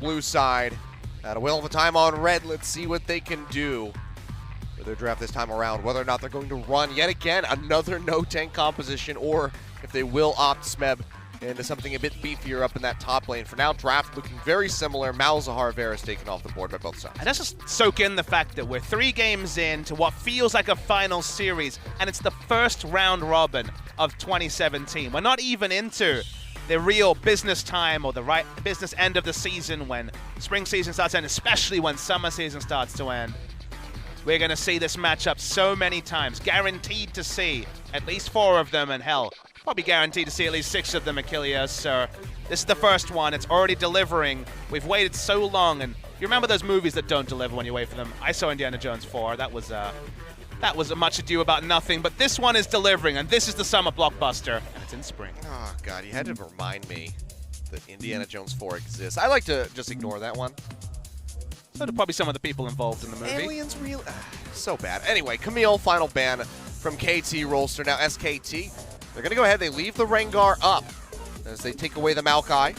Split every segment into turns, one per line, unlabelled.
blue side. At a wheel of a time on red, let's see what they can do with their draft this time around. Whether or not they're going to run yet again another no tank composition, or if they will opt Smeb into something a bit beefier up in that top lane. For now, draft looking very similar. Malzahar Varus taken off the board by both sides.
And let's just soak in the fact that we're 3 games into what feels like a final series, and it's the first round robin of 2017. We're not even into the real business time or the right business end of the season when spring season starts to end, especially when summer season starts to end. We're going to see this matchup so many times, guaranteed to see at least 4 of them, and hell, probably guaranteed to see at least 6 of them, Achilles. So this is the first one. It's already delivering. We've waited so long, and you remember those movies that don't deliver when you wait for them? I saw Indiana Jones 4. That was a much ado about nothing, but this one is delivering, and this is the summer blockbuster, and it's in spring.
Oh, God, you had to remind me that Indiana Jones 4 exists. I like to just ignore that one.
So do probably some of the people involved in the movie.
Aliens really... so bad. Anyway, Camille, final ban from KT Rolster. Now SKT, they're going to go ahead. They leave the Rengar up as they take away the Maokai.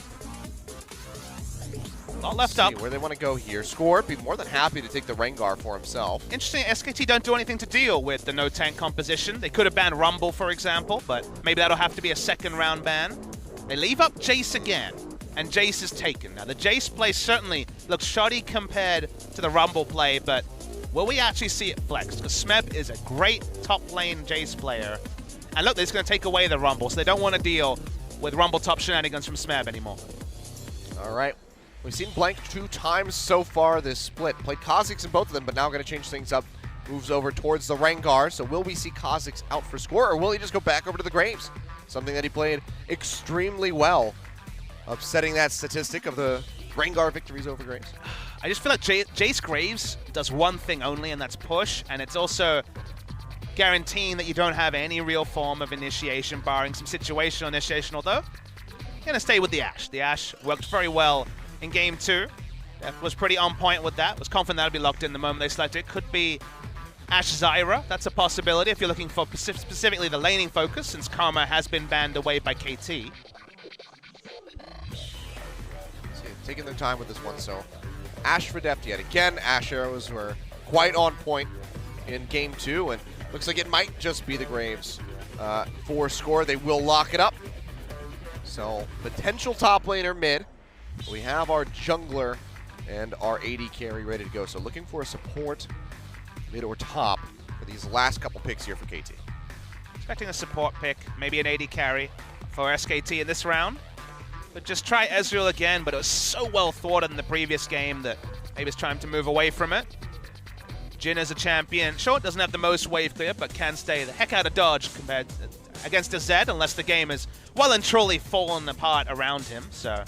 Not left up.
Where they want to go here. Score, be more than happy to take the Rengar for himself.
Interesting, SKT don't do anything to deal with the no tank composition. They could have banned Rumble, for example, but maybe that'll have to be a second round ban. They leave up Jace again, and Jace is taken. Now, the Jace play certainly looks shoddy compared to the Rumble play, but will we actually see it flex? Because Smeb is a great top lane Jace player. And look, they're just going to take away the Rumble, so they don't want to deal with Rumble top shenanigans from Smeb anymore.
All right. We've seen Blank 2 times so far this split. Played Kha'Zix in both of them, but now going to change things up. Moves over towards the Rengar. So will we see Kha'Zix out for score, or will he just go back over to the Graves? Something that he played extremely well, upsetting that statistic of the Rengar victories over Graves.
I just feel like Jace Graves does one thing only, and that's push, and it's also guaranteeing that you don't have any real form of initiation, barring some situational initiation, although I'm going to stay with the Ashe. The Ashe worked very well in Game 2. Was pretty on point with that. Was confident that would be locked in the moment they selected it. Could be Ashe Zyra. That's a possibility if you're looking for specifically the laning focus, since Karma has been banned away by KT.
Taking their time with this one, so Ashe for depth yet again. Ashe arrows were quite on point in Game 2, and looks like it might just be the Graves for score. They will lock it up. So potential top laner mid. We have our jungler and our AD carry ready to go. So looking for a support mid or top for these last couple picks here for KT.
Expecting a support pick, maybe an AD carry for SKT in this round. But just try Ezreal again, but it was so well thought in the previous game that maybe it's time to move away from it. Jhin as a champion, sure, doesn't have the most wave clear, but can stay the heck out of dodge compared against a Zed, unless the game is well and truly fallen apart around him. So a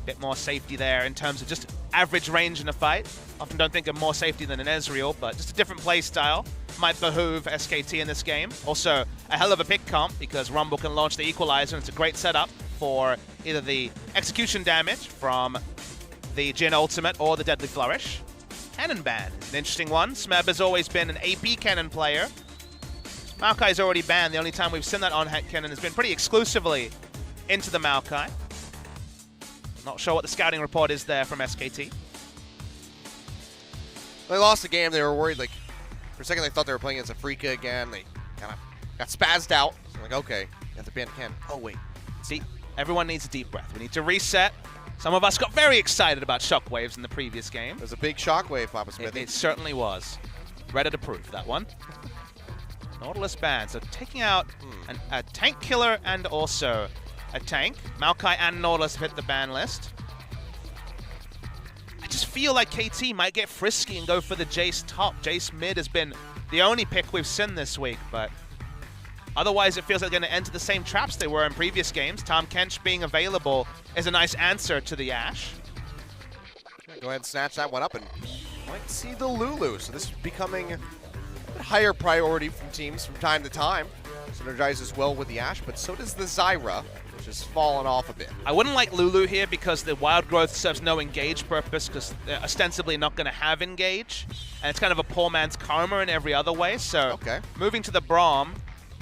bit more safety there in terms of just average range in a fight. Often don't think of more safety than an Ezreal, but just a different play style might behoove SKT in this game. Also, a hell of a pick comp because Rumble can launch the Equalizer, and it's a great setup for either the execution damage from the Jhin ultimate or the Deadly Flourish. Cannon ban is an interesting one. Smeb has always been an AP cannon player. Maokai's already banned. The only time we've seen that on cannon has been pretty exclusively into the Maokai. Not sure what the scouting report is there from SKT.
They lost the game. They were worried, like, for a second they thought they were playing against Afrika again. They kind of got spazzed out. So like, okay, you have to ban cannon. Oh, wait.
See, everyone needs a deep breath. We need to reset. Some of us got very excited about shockwaves in the previous game.
It was a big shockwave, Papa Smith.
It certainly was. Ready to prove that one. Nautilus ban, so taking out a tank killer and also a tank. Maokai and Nautilus hit the ban list. I just feel like KT might get frisky and go for the Jace top. Jace mid has been the only pick we've seen this week, but otherwise it feels like they're going to enter the same traps they were in previous games. Tahm Kench being available is a nice answer to the Ashe.
Go ahead and snatch that one up, and might see the Lulu. So this is becoming a bit higher priority from teams from time to time. Synergizes well with the Ashe, but so does the Zyra, which has fallen off a bit.
I wouldn't like Lulu here because the Wild Growth serves no engage purpose because they're ostensibly not going to have engage. And it's kind of a poor man's Karma in every other way. So moving to the Braum,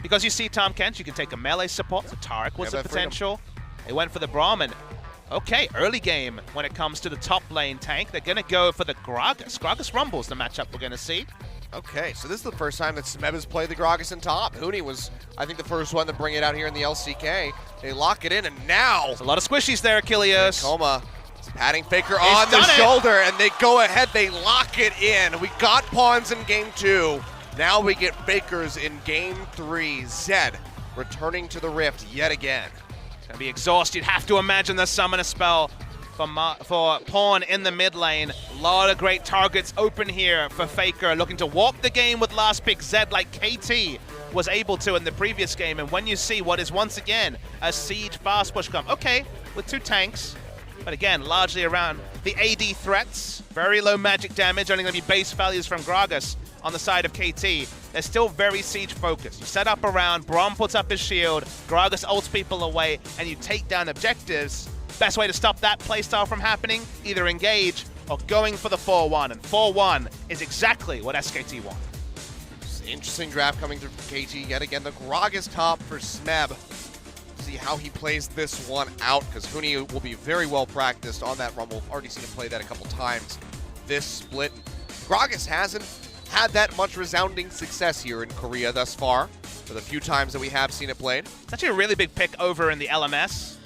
because you see Tahm Kench, you can take a melee support. So Taric was a potential. They went for the Braum, and Okay, early game when it comes to the top lane tank. They're going to go for the Gragas. Gragas Rumble's the matchup we're going to see.
Okay, so this is the first time that Smeb has played the Gragas in top. Huni was, I think, the first one to bring it out here in the LCK. They lock it in, and now...
There's a lot of squishies there, Achilles.
Telecom is patting Faker on the shoulder, and they go ahead, they lock it in. We got pawns in game 2. Now we get Fakers in game 3. Zed returning to the Rift yet again.
It's going to be exhausted. You'd have to imagine the summoner spell for Pawn in the mid lane. A lot of great targets open here for Faker, looking to walk the game with last pick Zed like KT was able to in the previous game. And when you see what is once again a siege fast push come, okay, with 2 tanks, but again, largely around the AD threats. Very low magic damage, only going to be base values from Gragas on the side of KT. They're still very siege focused. You set up around, Braum puts up his shield, Gragas ults people away, and you take down objectives. Best way to stop that playstyle from happening, either engage or going for the 4-1. And 4-1 is exactly what SKT want.
Interesting draft coming through KT yet again. The Gragas top for Smeb. See how he plays this one out, because Huni will be very well practiced on that Rumble. I've already seen him play that a couple times this split. Gragas hasn't had that much resounding success here in Korea thus far, for the few times that we have seen it played.
It's actually a really big pick over in the LMS.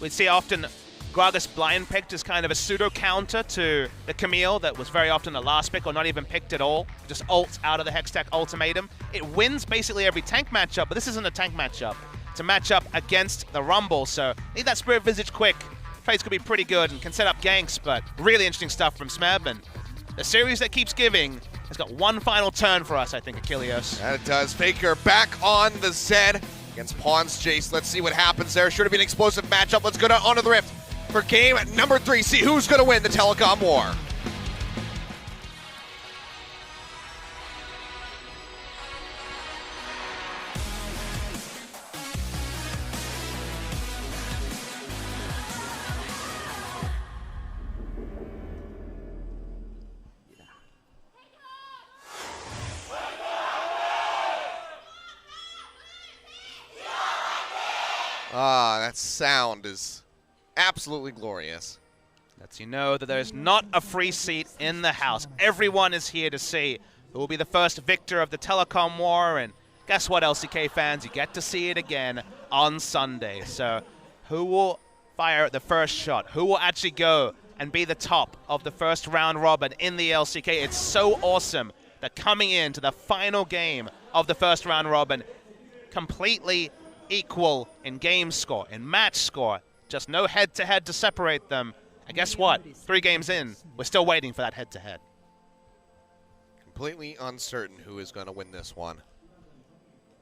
We'd see often Gragas blind picked as kind of a pseudo counter to the Camille that was very often a last pick or not even picked at all. Just ults out of the Hextech ultimatum. It wins basically every tank matchup, but this isn't a tank matchup. It's a matchup against the Rumble, so need that Spirit Visage quick. Trades could be pretty good and can set up ganks, but really interesting stuff from Smeb, and the series that keeps giving has got one final turn for us, I think, Achilles.
And it does. Faker back on the Zed against Pawns Jace. Let's see what happens there. Sure to be an explosive matchup. Let's go onto the Rift for game number 3. See who's going to win the Telecom war. That sound is absolutely glorious.
Lets you know that there's not a free seat in the house. Everyone is here to see who will be the first victor of the Telecom war, and guess what, LCK fans? You get to see it again on Sunday. So who will fire the first shot? Who will actually go and be the top of the first round robin in the LCK? It's so awesome that coming into the final game of the first round robin, completely equal in game score, in match score, just no head-to-head to separate them. And guess what? 3 games in, we're still waiting for that head-to-head.
Completely uncertain who is going to win this one.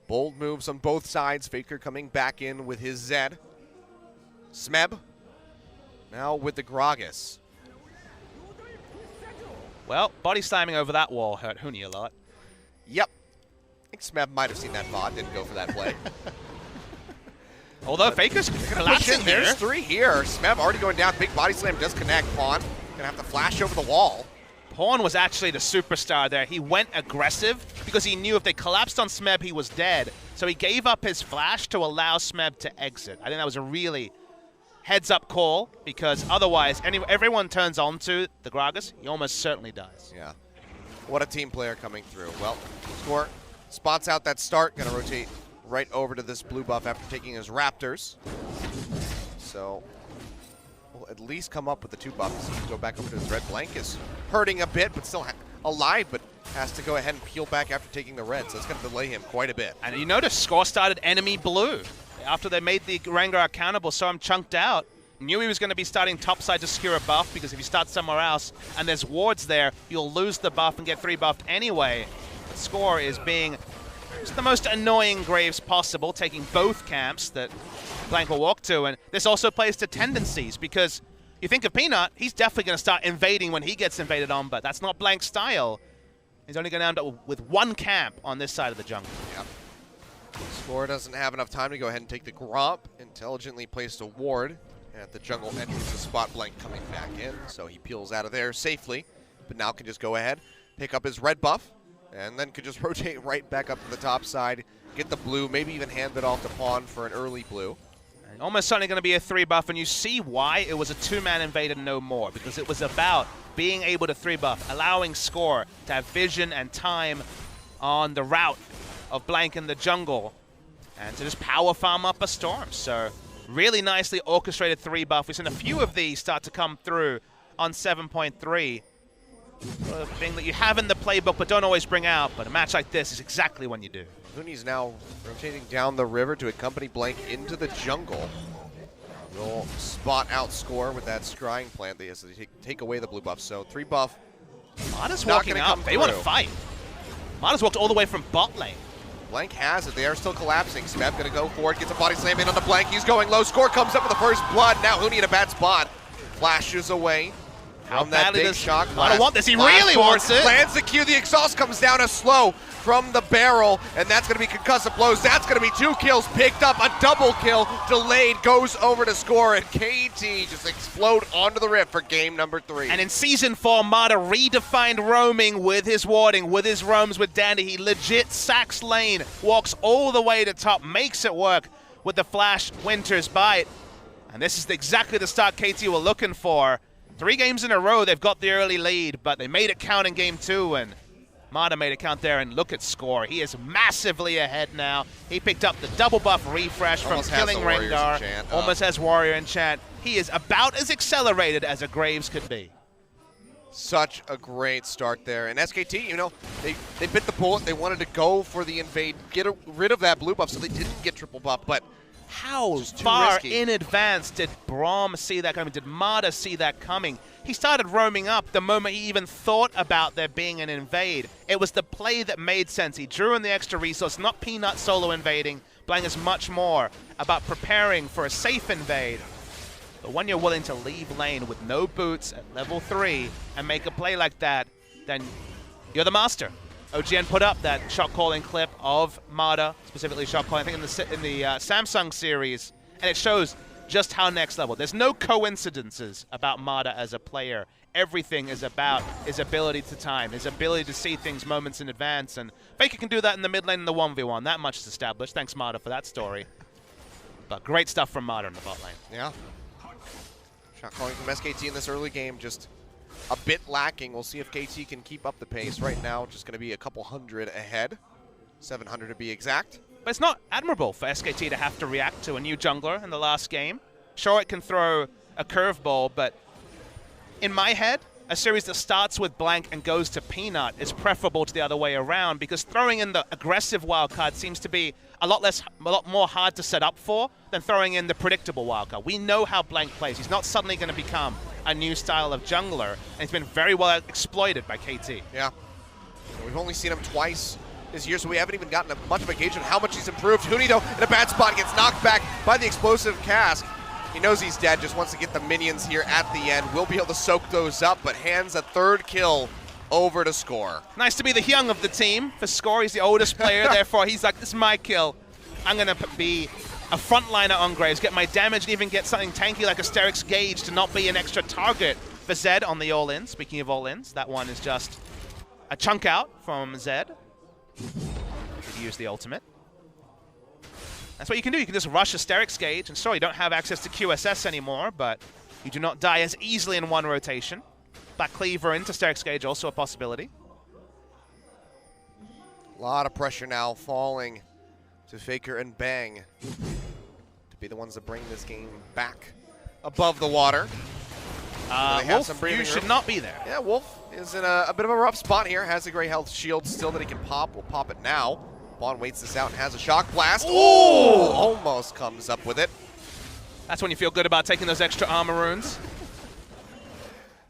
Bold moves on both sides. Faker coming back in with his Zed. Smeb now with the Gragas.
Well, body slamming over that wall hurt Huni a lot.
Yep. I think Smeb might have seen that VOD, didn't go for that play.
Although Faker's collapsing here.
There's 3 here. Smeb already going down. Big body slam does connect. Pawn gonna have to flash over the wall.
Pawn was actually the superstar there. He went aggressive because he knew if they collapsed on Smeb, he was dead. So he gave up his flash to allow Smeb to exit. I think that was a really heads-up call, because otherwise, everyone turns on to the Gragas, he almost certainly dies.
Yeah. What a team player coming through. Well, Score spots out that start. Gonna rotate right over to this blue buff after taking his Raptors. So we'll at least come up with the 2 buffs. Go back over to his red. Blank is hurting a bit, but still alive, but has to go ahead and peel back after taking the red. So it's going to delay him quite a bit.
And you notice Score started enemy blue. After they made the Rengar accountable, saw him chunked out. Knew he was going to be starting topside to secure a buff, because if you start somewhere else and there's wards there, you'll lose the buff and get 3 buffed anyway. But Score is being just the most annoying Graves possible, taking both camps that Blank will walk to. And this also plays to tendencies, because you think of Peanut, he's definitely going to start invading when he gets invaded on, but that's not Blank's style. He's only going to end up with 1 camp on this side of the jungle.
Yep. Score doesn't have enough time to go ahead and take the Gromp. Intelligently placed a ward at the jungle entrance to spot Blank coming back in, so he peels out of there safely, but now can just go ahead, pick up his red buff, and then could just rotate right back up to the top side, get the blue, maybe even hand it off to Pawn for an early blue.
Almost certainly going to be a 3-buff, and you see why it was a 2-man invade and no more, because it was about being able to 3-buff, allowing Score to have vision and time on the route of Blank in the jungle, and to just power farm up a Storm. So really nicely orchestrated 3-buff. We've seen a few of these start to come through on 7.3. A thing that you have in the playbook but don't always bring out, but a match like this is exactly when you do.
Huni's now rotating down the river to accompany Blank into the jungle. Will spot out Score with that scrying plant. They take away the blue buff. So 3-buff.
Mada's walking up. They want to fight. Mada's walked all the way from bot lane.
Blank has it. They are still collapsing. Smeb going to go for it. Gets a body slam in on the Blank. He's going low. Score comes up with the first blood. Now Huni in a bad spot. Flashes away.
How
from that big shock blast.
I don't want this. He really wants it.
Lands the Q. The exhaust comes down a slow from the barrel, and that's going to be concussive blows. That's going to be 2 kills picked up. A double kill delayed goes over to Score, and KT just explode onto the rift for game number 3.
And in Season 4, Mada redefined roaming with his warding, with his roams with Dandy. He legit sacks lane, walks all the way to top, makes it work with the Flash Winter's Bite. And this is exactly the start KT were looking for. 3 games in a row, they've got the early lead, but they made it count in game 2, and Mada made it count there, and look at Score. He is massively ahead now. He picked up the double buff refresh from killing Rengar. Almost has Warrior Enchant. He is about as accelerated as a Graves could be.
Such a great start there. And SKT, you know, they bit the bullet. They wanted to go for the invade, get rid of that blue buff so they didn't get triple buff, but
how far in advance did Braum see that coming? Did Mada see that coming? He started roaming up the moment he even thought about there being an invade. It was the play that made sense. He drew in the extra resource, not Peanut solo invading. Playing is much more about preparing for a safe invade. But when you're willing to leave lane with no boots at level 3 and make a play like that, then you're the master. OGN put up that shot calling clip of Mada, specifically shot calling, I think in the Samsung series, and it shows just how next level. There's no coincidences about Mada as a player. Everything is about his ability to time, his ability to see things moments in advance, and Faker can do that in the mid lane in the 1v1. That much is established. Thanks, Mada, for that story. But great stuff from Mada in the bot lane.
Yeah. Shot calling from SKT in this early game, just a bit lacking. We'll see if KT can keep up the pace. Right now, just going to be a couple hundred ahead. 700 to be exact.
But it's not admirable for SKT to have to react to a new jungler in the last game. Sure, it can throw a curveball, but in my head, a series that starts with Blank and goes to Peanut is preferable to the other way around, because throwing in the aggressive wildcard seems to be a lot more hard to set up for than throwing in the predictable wildcard. We know how Blank plays. He's not suddenly going to become a new style of jungler, and it's been very well exploited by KT.
Yeah. We've only seen him twice this year, so we haven't even gotten much of a gauge on how much he's improved. Huni, though, in a bad spot, gets knocked back by the explosive cask. He knows he's dead, just wants to get the minions here at the end. Will be able to soak those up, but hands a 3rd kill over to Score.
Nice to be the young of the team. For Score, he's the oldest player, therefore he's like, this is my kill. I'm going to be a frontliner on Graves, get my damage, and even get something tanky like Asterix Gauge to not be an extra target for Zed on the all-in. Speaking of all-ins, that one is just a chunk out from Zed. Could use the ultimate. That's what you can do. You can just rush Asterix Gauge, and sure, you don't have access to QSS anymore, but you do not die as easily in one rotation. Back Cleaver into Asterix Gauge, also a possibility.
A lot of pressure now falling to Faker and Bang to be the ones that bring this game back above the water.
Wolf, you should not be there.
Yeah, Wolf is in a bit of a rough spot here. Has a great health shield still that he can pop. We'll pop it now. Bond waits this out and has a shock blast.
Ooh!
Almost comes up with it.
That's when you feel good about taking those extra armor runes.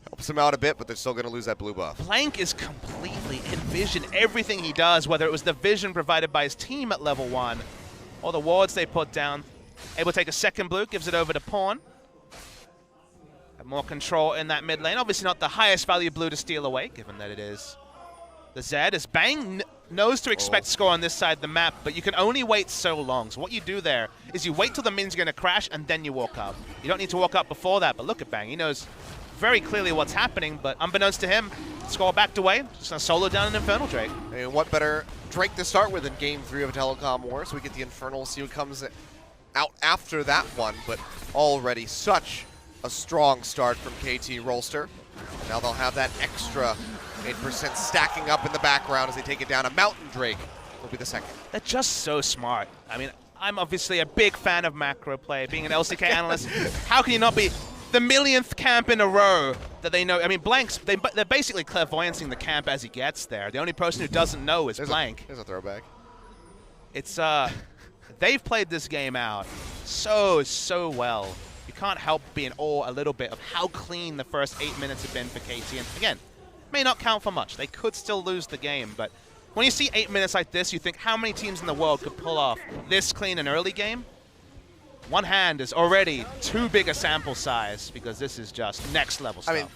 Helps him out a bit, but they're still going to lose that blue buff.
Blank is completely in vision. Everything he does, whether it was the vision provided by his team at level 1 or the wards they put down. Able to take a 2nd blue, gives it over to Pawn. Have more control in that mid lane. Obviously not the highest value blue to steal away, given that it is the Zed. As Bang knows to expect Score on this side of the map, but you can only wait so long. So what you do there is you wait till the min's going to crash and then you walk up. You don't need to walk up before that, but look at Bang. He knows very clearly what's happening, but unbeknownst to him, Score backed away, just going to solo down an Infernal Drake.
And what better Drake to start with in Game 3 of Telecom War? So we get the Infernal, see what comes out after that one, but already such a strong start from KT Rolster. Now they'll have that extra 8% stacking up in the background as they take it down. A Mountain Drake will be the second.
They're just so smart. I mean, I'm obviously a big fan of macro play. Being an LCK analyst, how can you not be the millionth camp in a row that they know? I mean, Blank's, they're basically clairvoyancing the camp as he gets there. The only person who doesn't know is Blank.
There's a throwback.
It's, they've played this game out so well. You can't help but be in awe a little bit of how clean the first 8 minutes have been for KT. And again, may not count for much. They could still lose the game, but when you see 8 minutes like this, you think how many teams in the world could pull off this clean an early game? One hand is already too big a sample size because this is just next level stuff.
I mean,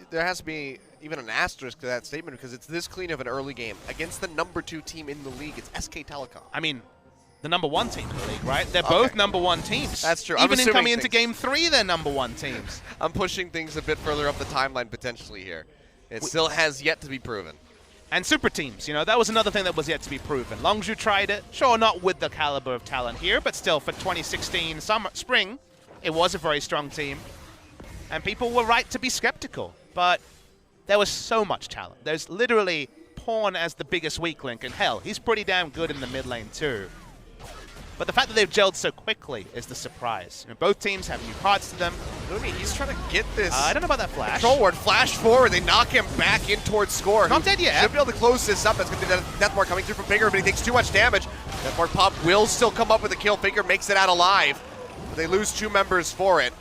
there has to be even an asterisk to that statement because it's this clean of an early game against the #2 team in the league. It's SK Telecom.
I mean, the #1 team in the league, right? They're both #1 teams.
That's true.
Even in coming into Game 3, they're #1 teams.
I'm pushing things a bit further up the timeline potentially here. It still has yet to be proven.
And super teams, you know, that was another thing that was yet to be proven. Longzhu tried it, sure, not with the caliber of talent here, but still for 2016 spring, it was a very strong team. And people were right to be skeptical, but there was so much talent. There's literally Pawn as the biggest weak link, and hell, he's pretty damn good in the mid lane too. But the fact that they've gelled so quickly is the surprise. You know, both teams have new parts to them.
He's trying to get this.
I don't know about that flash.
Control ward, flash forward. They knock him back in towards score.
Not dead yet.
Should be able to close this up. That's going to be Deathmark coming through from Faker, but he takes too much damage. Deathmark pop will still come up with a kill. Faker makes it out alive, but they lose 2 members for it.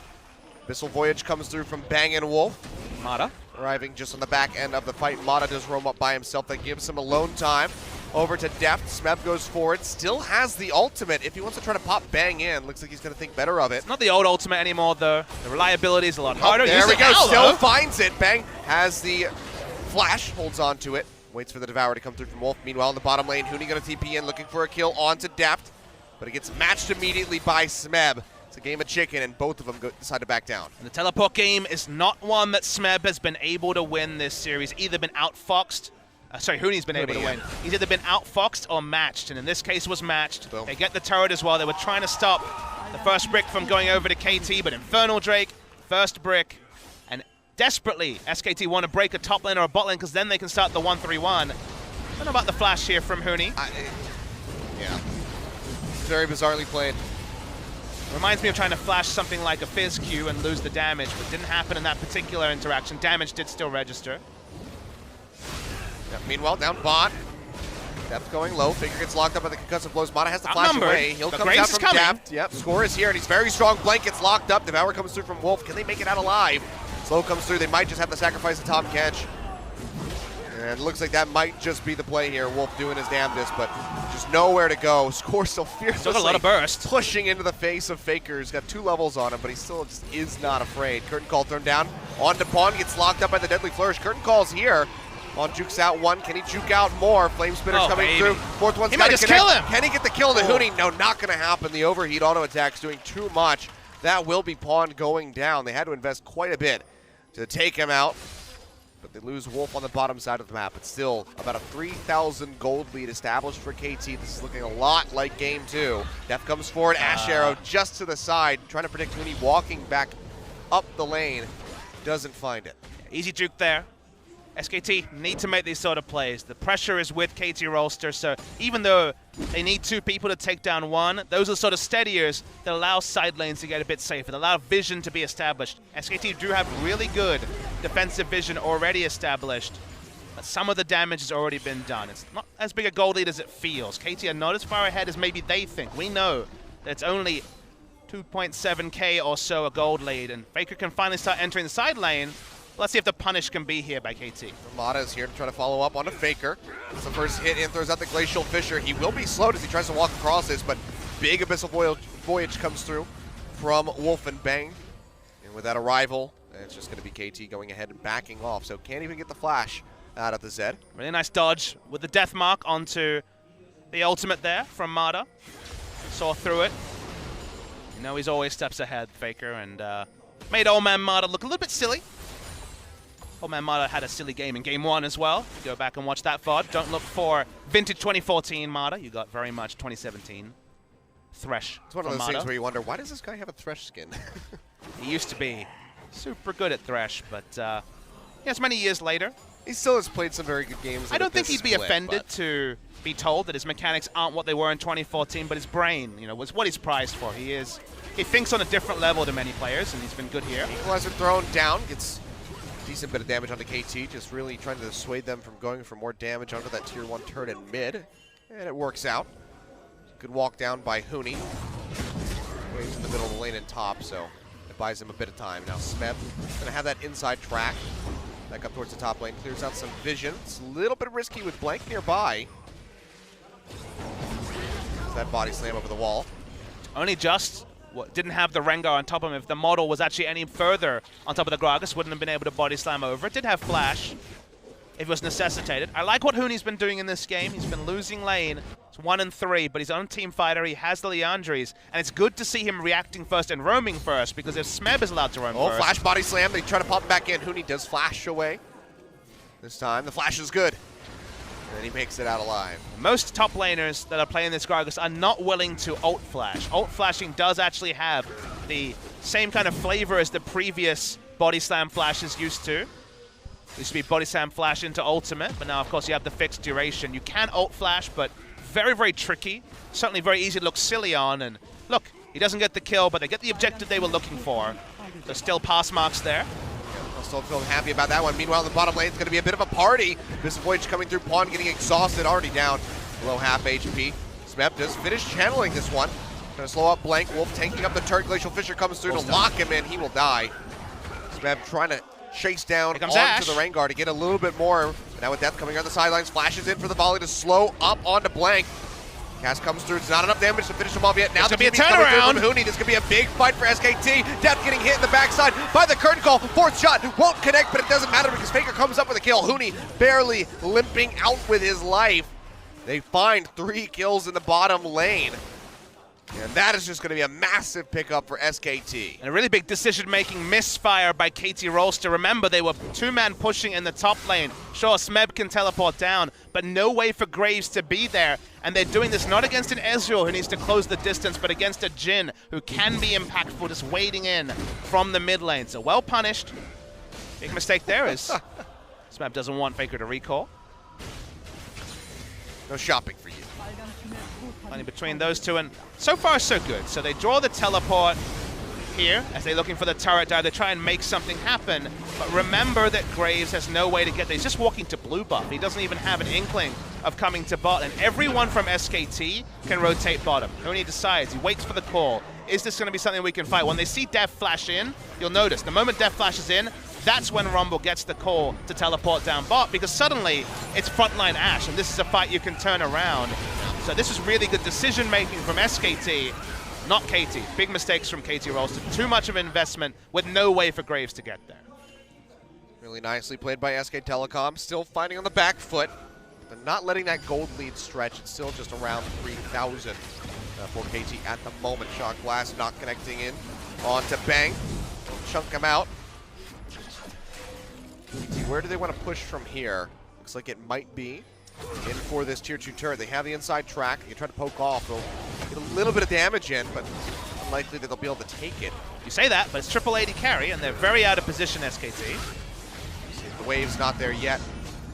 Abyssal Voyage comes through from Bang & Wolf.
Mata
arriving just on the back end of the fight. Mata does roam up by himself. That gives him alone time. Over to Deft. Smeb goes forward. Still has the ultimate. If he wants to try to pop Bang in, looks like he's going to think better of it.
It's not the old ultimate anymore, though. The reliability is a lot harder.
There we go. Still finds it. Bang has the flash. Holds on to it. Waits for the Devourer to come through from Wolf. Meanwhile, in the bottom lane, Huni going to TP in, looking for a kill onto Deft. But it gets matched immediately by Smeb. It's a game of chicken, and both of them decide to back down.
And the teleport game is not one that Smeb has been able to win this series. Either been outfoxed. Huni's been able to win. He's either been outfoxed or matched, and in this case was matched. Boom. They get the turret as well. They were trying to stop the first brick from going over to KT, but Infernal Drake, first brick, and desperately SKT want to break a top lane or a bot lane because then they can start the 1-3-1. Don't know about the flash here from Huni.
Yeah. Very bizarrely played.
Reminds me of trying to flash something like a Fizz Q and lose the damage, but didn't happen in that particular interaction. Damage did still register.
Yeah, meanwhile, down bot. Deft going low. Figure gets locked up by the concussive blows. Mata has to flash away. He'll come down from Deft. Yep, score is here, and he's very strong. Blank gets locked up. Devourer comes through from Wolf. Can they make it out alive? Slow comes through. They might just have to sacrifice the top catch. And it looks like that might just be the play here. Wolf doing his damnedest, but just nowhere to go. Score still fiercely.
Still got a lot of burst.
Pushing into the face of Faker. He's got 2 levels on him, but he still just is not afraid. Curtain Call turned down. On to Pawn, gets locked up by the Deadly Flourish. Curtain Call's here. On jukes out 1. Can he juke out more? Flame Spitter's coming through. 4th one's got to connect.
Kill him.
Can he get the kill to Huni? No, not going to happen. The overheat auto attack's doing too much. That will be Pawn going down. They had to invest quite a bit to take him out. But they lose Wolf on the bottom side of the map. It's still about a 3,000 gold lead established for KT. This is looking a lot like Game 2. Def comes forward. Ash Arrow just to the side, trying to predict Huni walking back up the lane. Doesn't find it.
Easy juke there. SKT need to make these sort of plays. The pressure is with KT Rolster, so even though they need 2 people to take down 1, those are sort of steadiers that allow side lanes to get a bit safer, that allow vision to be established. SKT do have really good defensive vision already established, but some of the damage has already been done. It's not as big a goal lead as it feels. KT are not as far ahead as maybe they think. We know that it's only 2.7k or so a gold lead, and Faker can finally start entering the side lane. Let's see if the punish can be here by KT.
Mata is here to try to follow up on a Faker. It's the first hit in, throws out the Glacial Fissure. He will be slowed as he tries to walk across this, but big Abyssal Voyage comes through from Wolf and Bang. And with that arrival, it's just going to be KT going ahead and backing off. So can't even get the flash out of the Zed.
Really nice dodge with the death mark onto the ultimate there from Mata. Saw through it. You know he's always steps ahead, Faker, and made old man Mata look a little bit silly. Old man Mata had a silly game in Game 1 as well. Go back and watch that VOD. Don't look for vintage 2014 Mata. You got very much 2017. Thresh.
It's one of those things where you wonder, why does this guy have a Thresh skin?
He used to be super good at Thresh, but yes, many years later.
He still has played some very good games.
I don't think he'd be offended to be told that his mechanics aren't what they were in 2014, but his brain, you know, was what he's prized for. He thinks on a different level than many players, and he's been good here.
Equalizer thrown down, gets a decent bit of damage onto KT, just really trying to dissuade them from going for more damage onto that tier 1 turret in mid, and it works out. Good walk down by Huni. Waves in the middle of the lane and top, so it buys him a bit of time. Now Smeb gonna have that inside track. Back up towards the top lane, clears out some vision. It's a little bit risky with Blank nearby. That body slam over the wall.
Only just didn't have the Rengar on top of him. If the model was actually any further on top of the Gragas, wouldn't have been able to body slam over. It did have flash if it was necessitated. I like what Huni's been doing in this game. He's been losing lane. It's 1 and 3, but he's on team fighter. He has the Leandries, and it's good to see him reacting first and roaming first, because if Smeb is allowed to roam first...
Flash body slam. They try to pop him back in. Huni does flash away. This time, the flash is good. And he makes it out alive.
Most top laners that are playing this Gragas are not willing to ult flash. Ult flashing does actually have the same kind of flavor as the previous body slam flashes used to. Used to be body slam flash into ultimate, but now of course you have the fixed duration. You can ult flash, but very, very tricky. Certainly very easy to look silly on, and look, he doesn't get the kill, but they get the objective they were looking for. There's still pass marks there.
I'll still feel happy about that one. Meanwhile, in the bottom lane, it's going to be a bit of a party. This Voyage coming through Pawn, getting exhausted, already down below half HP. Smeb does finish channeling this one. Going to slow up Blank. Wolf tanking up the turret. Glacial Fissure comes through to lock him in. He will die. Smeb trying to chase down onto the Rengar to get a little bit more. But now with Death coming on the sidelines, flashes in for the volley to slow up onto Blank. Cast comes through. It's not enough damage to finish him off yet. Now the
TV's coming through
from Huni. This could be a big fight for SKT. Death getting hit in the backside by the curtain call. Fourth shot won't connect, but it doesn't matter because Faker comes up with a kill. Huni barely limping out with his life. They find 3 kills in the bottom lane. And that is just going to be a massive pickup for SKT.
And a really big decision-making misfire by KT Rolster. Remember, they were 2-man pushing in the top lane. Sure, Smeb can teleport down, but no way for Graves to be there. And they're doing this not against an Ezreal who needs to close the distance, but against a Jhin who can be impactful, just wading in from the mid lane. So well punished. Big mistake there is Smeb doesn't want Faker to recall.
No shopping for you.
Plenty between those two, and so far so good. So they draw the teleport here as they're looking for the turret dive. They try and make something happen, but remember that Graves has no way to get there. He's just walking to blue buff. He doesn't even have an inkling of coming to bot, and everyone from SKT can rotate bottom. Huni decides, he waits for the call. Is this going to be something we can fight? When they see Death flash in, you'll notice the moment Death flashes in, that's when Rumble gets the call to teleport down bot, because suddenly it's frontline Ashe, and this is a fight you can turn around. So this is really good decision-making from SKT, not KT. Big mistakes from KT Rolster. Too much of an investment with no way for Graves to get there.
Really nicely played by SK Telecom. Still fighting on the back foot. They're not letting that gold lead stretch. It's still just around 3,000 for KT at the moment. Shock Blast not connecting in onto Bang. Chunk him out. KT, where do they want to push from here? Looks like it might be in for this tier 2 turret. They have the inside track. You try to poke off. They'll get a little bit of damage in, but unlikely that they'll be able to take it.
You say that, but it's triple AD carry, and they're very out of position, SKT.
The wave's not there yet.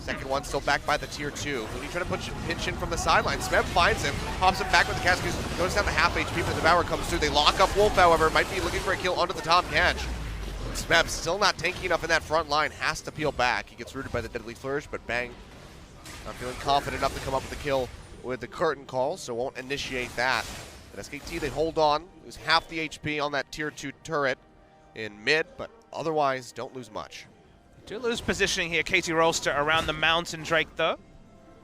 Second one still back by the tier 2. Huni trying to pinch in from the sideline. Smeb finds him, pops him back with the cast. Goes down to half HP, but the Devour comes through. They lock up Wolf, however. Might be looking for a kill onto the top catch. Smeb still not tanky enough in that front line. Has to peel back. He gets rooted by the Deadly Flourish, but Bang not feeling confident enough to come up with the kill with the curtain call, so won't initiate that. But SKT, they hold on, lose half the HP on that tier 2 turret in mid, but otherwise don't lose much.
Do lose positioning here, KT Rolster around the Mountain Drake though.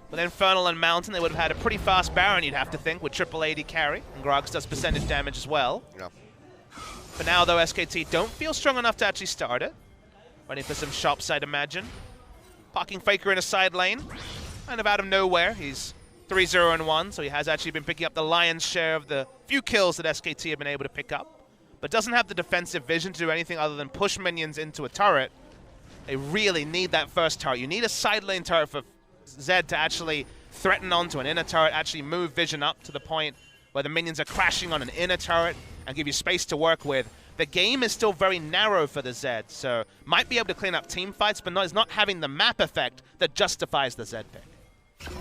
With Infernal and Mountain, they would have had a pretty fast Baron, you'd have to think, with triple AD carry, and Gragas does percentage damage as well.
Yeah.
For now though, SKT don't feel strong enough to actually start it. Waiting for some shops, I'd imagine. Parking Faker in a side lane. Kind of out of nowhere. He's 3-0-1, so he has actually been picking up the lion's share of the few kills that SKT have been able to pick up. But doesn't have the defensive vision to do anything other than push minions into a turret. They really need that first turret. You need a side lane turret for Zed to actually threaten onto an inner turret, actually move vision up to the point where the minions are crashing on an inner turret and give you space to work with. The game is still very narrow for the Zed, so might be able to clean up team fights, but it's not having the map effect that justifies the Zed pick.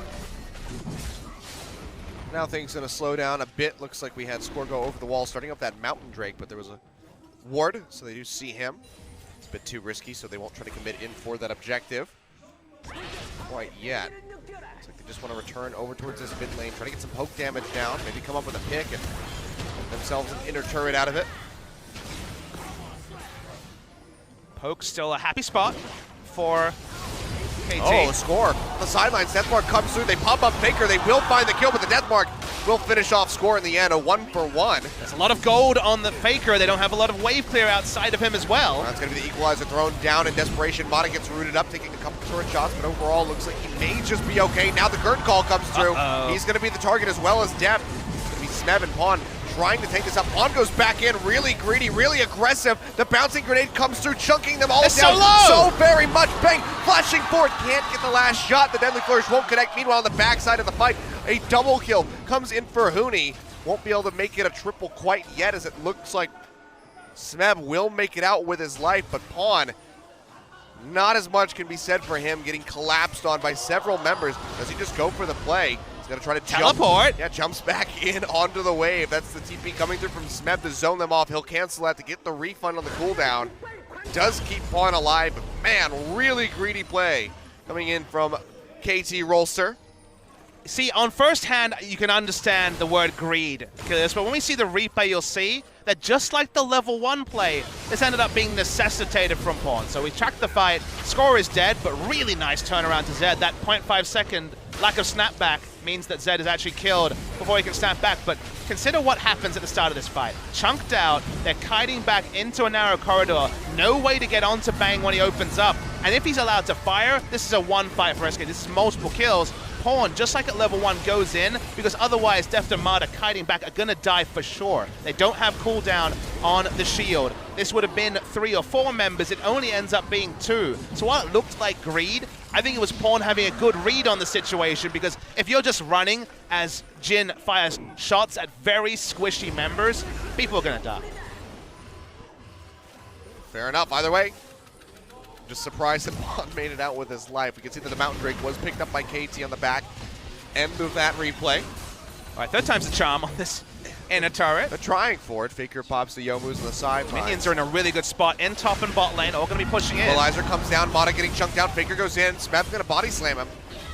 Now things going to slow down a bit. Looks like we had Score go over the wall, starting up that Mountain Drake, but there was a ward, so they do see him. It's a bit too risky, so they won't try to commit in for that objective quite yet. Looks like they just want to return over towards this mid lane, try to get some poke damage down, maybe come up with a pick and themselves an inner turret out of it.
Poke still a happy spot for KT.
Oh, a Score. The sidelines, Deathmark comes through, they pop up Faker, they will find the kill, but the Deathmark will finish off Score in the end, a 1-for-1.
There's a lot of gold on the Faker. They don't have a lot of wave clear outside of him as well.
That's going to be the equalizer thrown down in desperation. Mata gets rooted up, taking a couple turret shots, but overall looks like he may just be okay. Now the curtain call comes through. He's going to be the target as well as Depth. It's going to be Smeb and Pawn trying to take this up. Pawn goes back in, really greedy, really aggressive. The bouncing grenade comes through, chunking them all down
so low.
so very much. Bang, flashing forward, can't get the last shot. The Deadly Flourish won't connect. Meanwhile, on the backside of the fight, a double kill comes in for Huni. Won't be able to make it a triple quite yet, as it looks like Smeb will make it out with his life, but Pawn, not as much can be said for him, getting collapsed on by several members. Does he just go for the play? He's going to try to
teleport.
Yeah, jumps back in onto the wave. That's the TP coming through from Smeb to zone them off. He'll cancel that to get the refund on the cooldown. Does keep Pawn alive, but man, really greedy play coming in from KT Rolster.
See, on first hand, you can understand the word greed, but when we see the replay, you'll see that just like the level 1 play, this ended up being necessitated from Pawn. So we tracked the fight, Score is dead, but really nice turnaround to Zed. That 0.5 second lack of snapback means that Zed is actually killed before he can snap back, but consider what happens at the start of this fight. Chunked out, they're kiting back into a narrow corridor, no way to get onto Bang when he opens up, and if he's allowed to fire, this is a 1 fight for SK. This is multiple kills. Pawn, just like at level 1, goes in, because otherwise Deft and Mata kiting back are gonna die for sure. They don't have cooldown on the shield. This would have been 3 or 4 members, it only ends up being 2. So while it looked like greed, I think it was Pawn having a good read on the situation, because if you're just running as Jin fires shots at very squishy members, people are gonna die.
Fair enough, either way. Just surprised that Pawn made it out with his life. We can see that the Mountain Drake was picked up by KT on the back end of that replay.
All right, third time's the charm on this inner turret.
They're trying for it. Faker pops the Yomus on the side.
Minions are in a really good spot in top and bot lane, all going to be pushing in.
Equalizer comes down, Mata getting chunked down, Faker goes in, Smeb's going to body slam him.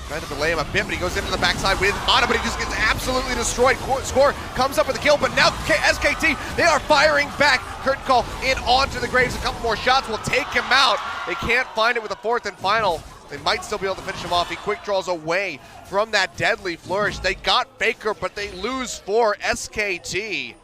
Trying to delay him a bit, but he goes into the backside with Mata, but he just gets absolutely destroyed. Score comes up with a kill, but now SKT, they are firing back. Curtain call in onto the Graves. A couple more shots will take him out. They can't find it with a 4th and final. They might still be able to finish him off. He quick draws away from that Deadly Flourish. They got Faker, but they lose for SKT.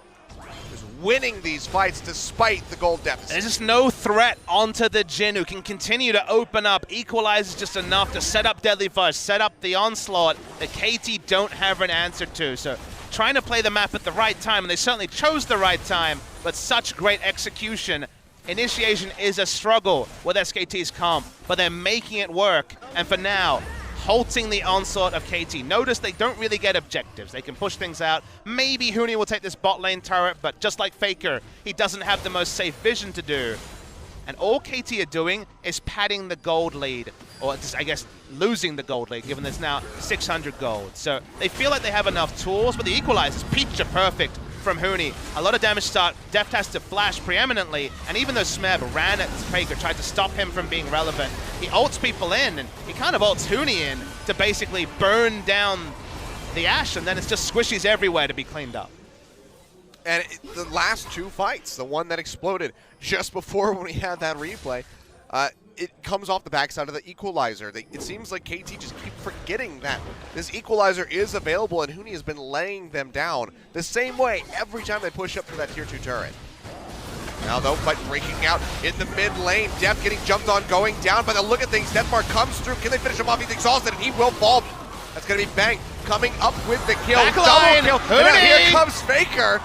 Just winning these fights despite the gold deficit.
There's just no threat onto the Jin, who can continue to open up. Equalizes just enough to set up Deadly Flourish, set up the onslaught that KT don't have an answer to. So trying to play the map at the right time, and they certainly chose the right time, but such great execution. Initiation is a struggle with SKT's comp, but they're making it work, and for now, halting the onslaught of KT. Notice they don't really get objectives. They can push things out. Maybe Huni will take this bot lane turret, but just like Faker, he doesn't have the most safe vision to do. And all KT are doing is padding the gold lead, or just, I guess, losing the gold lead, given there's now 600 gold. So they feel like they have enough tools, but the equalizers, picture perfect from Huni. A lot of damage start. Deft has to flash preeminently, and even though Smeb ran at Faker, tried to stop him from being relevant, he ults people in, and he kind of ults Huni in to basically burn down the Ashe, and then it's just squishies everywhere to be cleaned up.
And the last 2 fights, the one that exploded just before when we had that replay, it comes off the backside of the equalizer. It seems like KT just keep forgetting that this equalizer is available, and Huni has been laying them down the same way every time they push up for that tier 2 turret. Now though, fight breaking out in the mid lane. Deft getting jumped on, going down by the look of things. Deathmark comes through. Can they finish him off? He's exhausted, and he will fall. That's going to be Bang coming up with the kill.
Backline,
double kill. And now here comes Faker.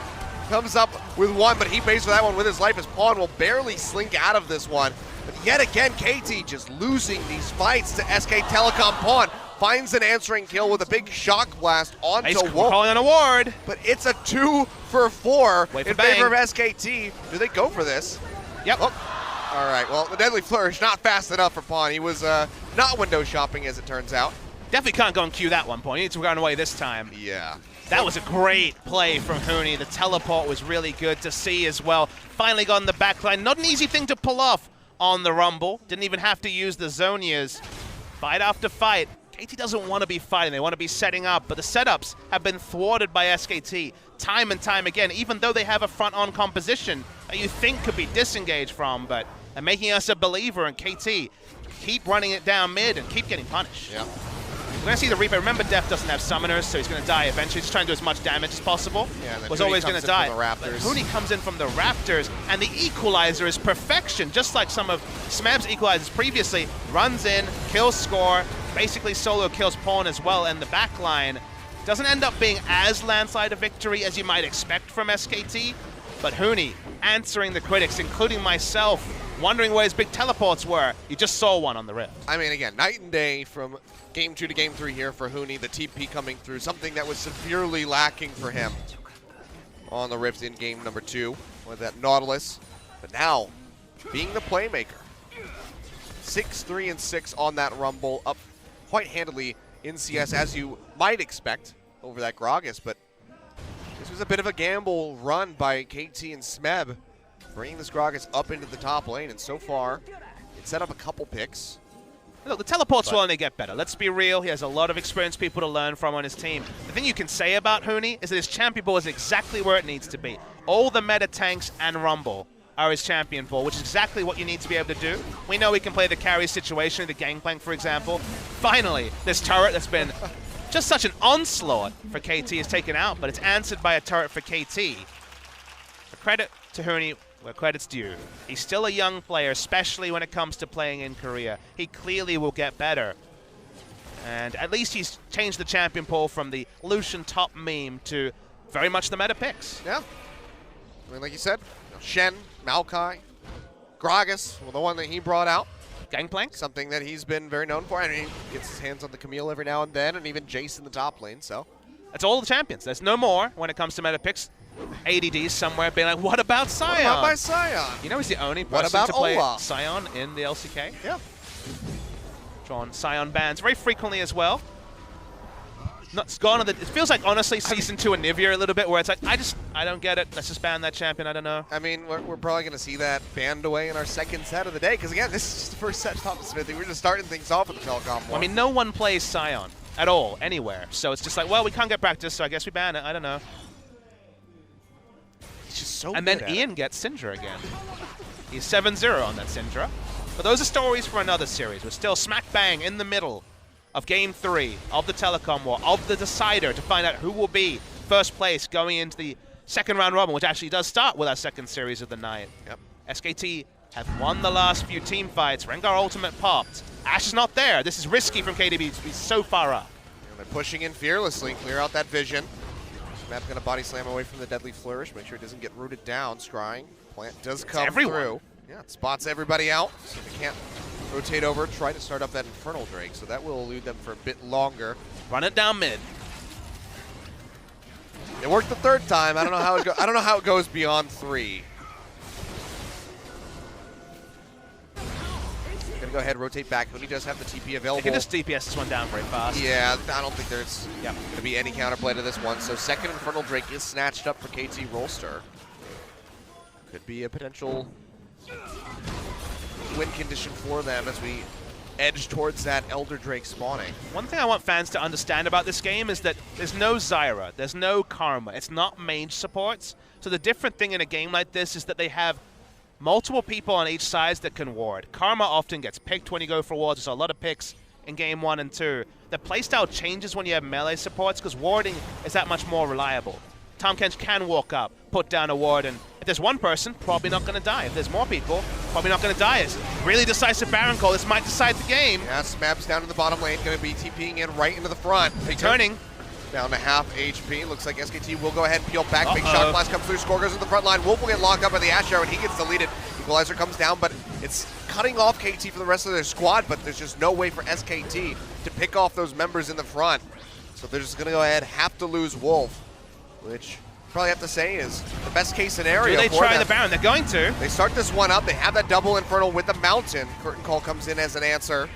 Comes up with 1, but he pays for that one with his life as Pawn will barely slink out of this one. But yet again, KT just losing these fights to SK Telecom Pawn. Finds an answering kill with a big shock blast onto Wolf.
Calling an award.
But it's a 2 for 4 in favor of
bang.
SKT. Do they go for this?
Yep.
Oh. All right, well, the Deadly Flourish not fast enough for Pawn. He was not window shopping, as it turns out.
Definitely can't go and queue that one point. He needs to run away this time.
Yeah.
That was a great play from Huni. The teleport was really good to see as well. Finally got in the backline. Not an easy thing to pull off on the Rumble. Didn't even have to use the Zonias. Fight after fight. KT doesn't want to be fighting. They want to be setting up, but the setups have been thwarted by SKT time and time again, even though they have a front-on composition that you think could be disengaged from, but they're making us a believer in KT. Keep running it down mid and keep getting punished.
Yeah.
We're going to see the Reaper. Remember, Def doesn't have summoners, so he's going to die eventually. He's trying to do as much damage as possible.
Yeah, and then
was
Huni
always
comes
going to
in
die.
from the Raptors.
But Huni comes in from the Raptors, and the equalizer is perfection, just like some of Smeb's equalizers previously. Runs in, kills score, basically solo kills Pawn as well, and the backline doesn't end up being as landslide a victory as you might expect from SKT, but Huni answering the critics, including myself, wondering where his big teleports were. You just saw one on the Rift.
I mean, again, night and day from Game 2 to Game 3 here for Huni. The TP coming through, something that was severely lacking for him on the Rift in Game number 2 with that Nautilus. But now, being the playmaker, 6-3-6 on that Rumble, up quite handily in CS, as you might expect over that Gragas, but this was a bit of a gamble run by KT and Smeb, bringing this Gragas up into the top lane, and so far, it set up a couple picks.
Look, the teleports will only get better. Let's be real. He has a lot of experienced people to learn from on his team. The thing you can say about Huni is that his champion ball is exactly where it needs to be. All the meta tanks and Rumble are his champion ball, which is exactly what you need to be able to do. We know he can play the carry situation, the gangplank, for example. Finally, this turret that's been just such an onslaught for KT is taken out, but it's answered by a turret for KT. A credit to Huni where credit's due. He's still a young player, especially when it comes to playing in Korea. He clearly will get better. And at least he's changed the champion pool from the Lucian top meme to very much the meta picks.
Yeah. I mean, like you said, Shen, Maokai, Gragas, well, the one that he brought out.
Gangplank?
Something that he's been very known for. I mean, he gets his hands on the Camille every now and then, and even Jace in the top lane, so.
That's all the champions. There's no more when it comes to meta picks. ADD somewhere being like, what about Sion?
What about my Sion?
You know he's the only
What
person
about
to play
Ola?
Sion in the LCK.
Yeah.
Drawn Sion bans very frequently as well. It's gone. It feels like, honestly, Season 2 of Nivea a little bit, where it's like, I don't get it. Let's just ban that champion. I don't know.
I mean, we're probably going to see that banned away in our second set of the day, because again, this is just the first set top of Smithy. We're just starting things off with the Telecom war.
I mean, no one plays Sion at all, anywhere. So it's just like, well, we can't get practice, so I guess we ban it. I don't know.
He's just so
And
good
then
at
Ian gets Syndra again. He's 7-0 on that Syndra. But those are stories for another series. We're still smack bang in the middle of Game 3 of the Telecom War, of the decider, to find out who will be first place going into the second round robin, which actually does start with our second series of the night.
Yep.
SKT have won the last few team fights. Rengar ultimate popped. Ashe is not there. This is risky from KDB to be so far up.
And they're pushing in fearlessly, clear out that vision. Map going to body slam away from the Deadly Flourish, make sure it doesn't get rooted down. Scrying. Plant does come through. Yeah, it spots everybody out, so they can't rotate over, try to start up that Infernal Drake, so that will elude them for a bit longer.
Run it down mid.
It worked the third time. I don't know how it I don't know how it goes beyond 3. Gonna go ahead, rotate back. Huni does have the TP available.
They can just DPS this one down very fast.
Yeah, I don't think there's gonna be any counterplay to this one. So second Infernal Drake is snatched up for KT Rolster. Could be a potential win condition for them as we edge towards that Elder Drake spawning.
One thing I want fans to understand about this game is that there's no Zyra, there's no Karma, it's not mage supports. So the different thing in a game like this is that they have multiple people on each side that can ward. Karma often gets picked when you go for wards. There's a lot of picks in Game 1 and 2. The playstyle changes when you have melee supports because warding is that much more reliable. Tahm Kench can walk up, put down a ward, and if there's one person, probably not going to die. If there's more people, probably not going to die. It's really decisive Baron call. This might decide the game.
Yeah, Smab's down in the bottom lane, going to be TPing in right into the front.
Turning.
Down to half HP. Looks like SKT will go ahead and peel back. Big shot blast comes through. Score goes in the front line. Wolf will get locked up by the Ashe Arrow, and he gets deleted. Equalizer comes down, but it's cutting off KT from the rest of their squad, but there's just no way for SKT to pick off those members in the front. So they're just going to go ahead, have to lose Wolf, which probably have to say is the best case scenario.
Do they
for
try
them.
the Baron? They're going to.
They start this one up. They have that double Infernal with the Mountain. Curtain Call comes in as an answer.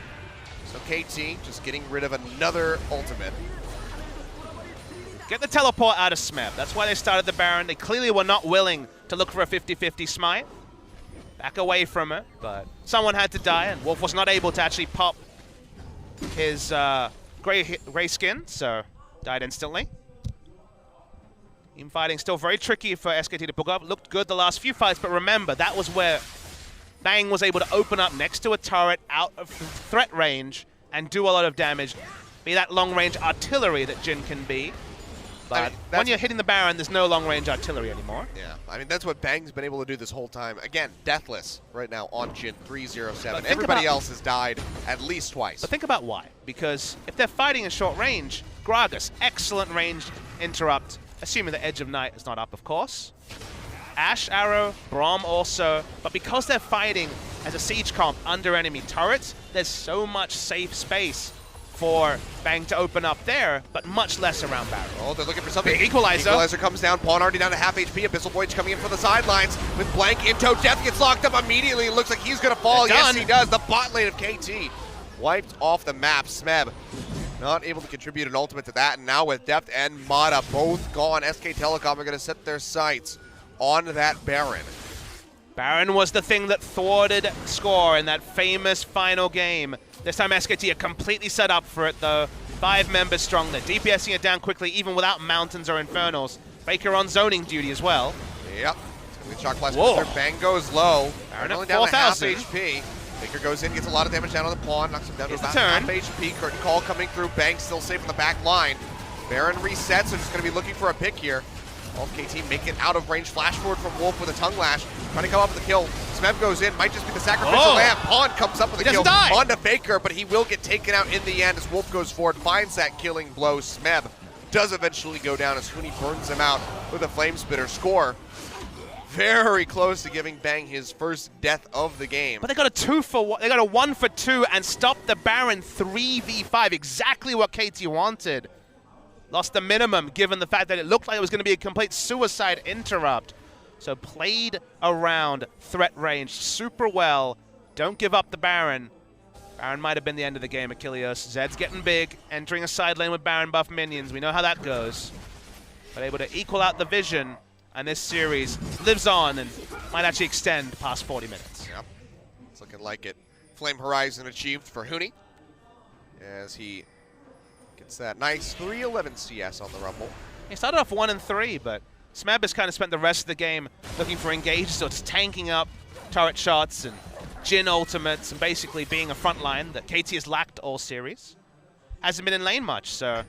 So KT just getting rid of another ultimate.
Get the teleport out of Smeb. That's why they started the Baron. They clearly were not willing to look for a 50-50 smite. Back away from it, but someone had to die, and Wolf was not able to actually pop his gray skin, so died instantly. Team fighting still very tricky for SKT to pick up. Looked good the last few fights, but remember, that was where Bang was able to open up next to a turret out of threat range and do a lot of damage. Be that long-range artillery that Jin can be. But when you're hitting the Baron, there's no long-range artillery anymore.
Yeah, I mean, that's what Bang's been able to do this whole time. Again, deathless right now on Jin, 307. Everybody else has died at least twice.
But think about why. Because if they're fighting in short range, Gragas, excellent range interrupt, assuming the Edge of Night is not up, of course. Ashe, Arrow, Braum also. But because they're fighting as a siege comp under enemy turrets, there's so much safe space for Bang to open up there, but much less around Baron.
Oh, they're looking for something.
Big equalizer.
Equalizer comes down. Pawn already down to half HP. Abyssal Voyage coming in for the sidelines with Blank in tow. Death gets locked up immediately. It looks like he's going to fall. Yes, he does. The bot lane of KT wiped off the map. Smeb not able to contribute an ultimate to that. And now with Deft and Mata both gone, SK Telecom are going to set their sights on that Baron.
Baron was the thing that thwarted Score in that famous final game. This time SKT are completely set up for it though. 5 members strong. They're DPSing it down quickly even without Mountains or Infernals. Faker on zoning duty as well.
Yep. It's going to be Shock Blast. Bang goes low.
Baron
only
at
down to half
4,000.
HP. Faker goes in, gets a lot of damage down on the Pawn, knocks him down to
Here's the
about half
turn.
HP. Curtain Call coming through. Bang still safe in the back line. Baron resets, so just going to be looking for a pick here. All KT make it out of range. Flash forward from Wolf with a tongue lash. Trying to come up with a kill. Smeb goes in. Might just be the sacrificial lamb. Pawn comes up with a kill. Onto Faker, but he will get taken out in the end as Wolf goes forward. Finds that killing blow. Smeb does eventually go down as Huni burns him out with a Flame Spitter. Score very close to giving Bang his first death of the game.
But they got a 2 for 1. They got a 1 for 2 and stopped the Baron 3v5. Exactly what KT wanted. Lost the minimum given the fact that it looked like it was going to be a complete suicide interrupt. So played around threat range super well. Don't give up the Baron. Baron might have been the end of the game, Achilles. Zed's getting big, entering a side lane with Baron buff minions. We know how that goes. But able to equal out the vision, and this series lives on and might actually extend past 40 minutes.
Yep, it's looking like it. Flame Horizon achieved for Huni as he gets that nice 311 CS on the Rumble.
He started off 1 and 3, but Smeb has kind of spent the rest of the game looking for engage, so it's tanking up turret shots and Jin ultimates and basically being a front line that KT has lacked all series. Hasn't been in lane much, so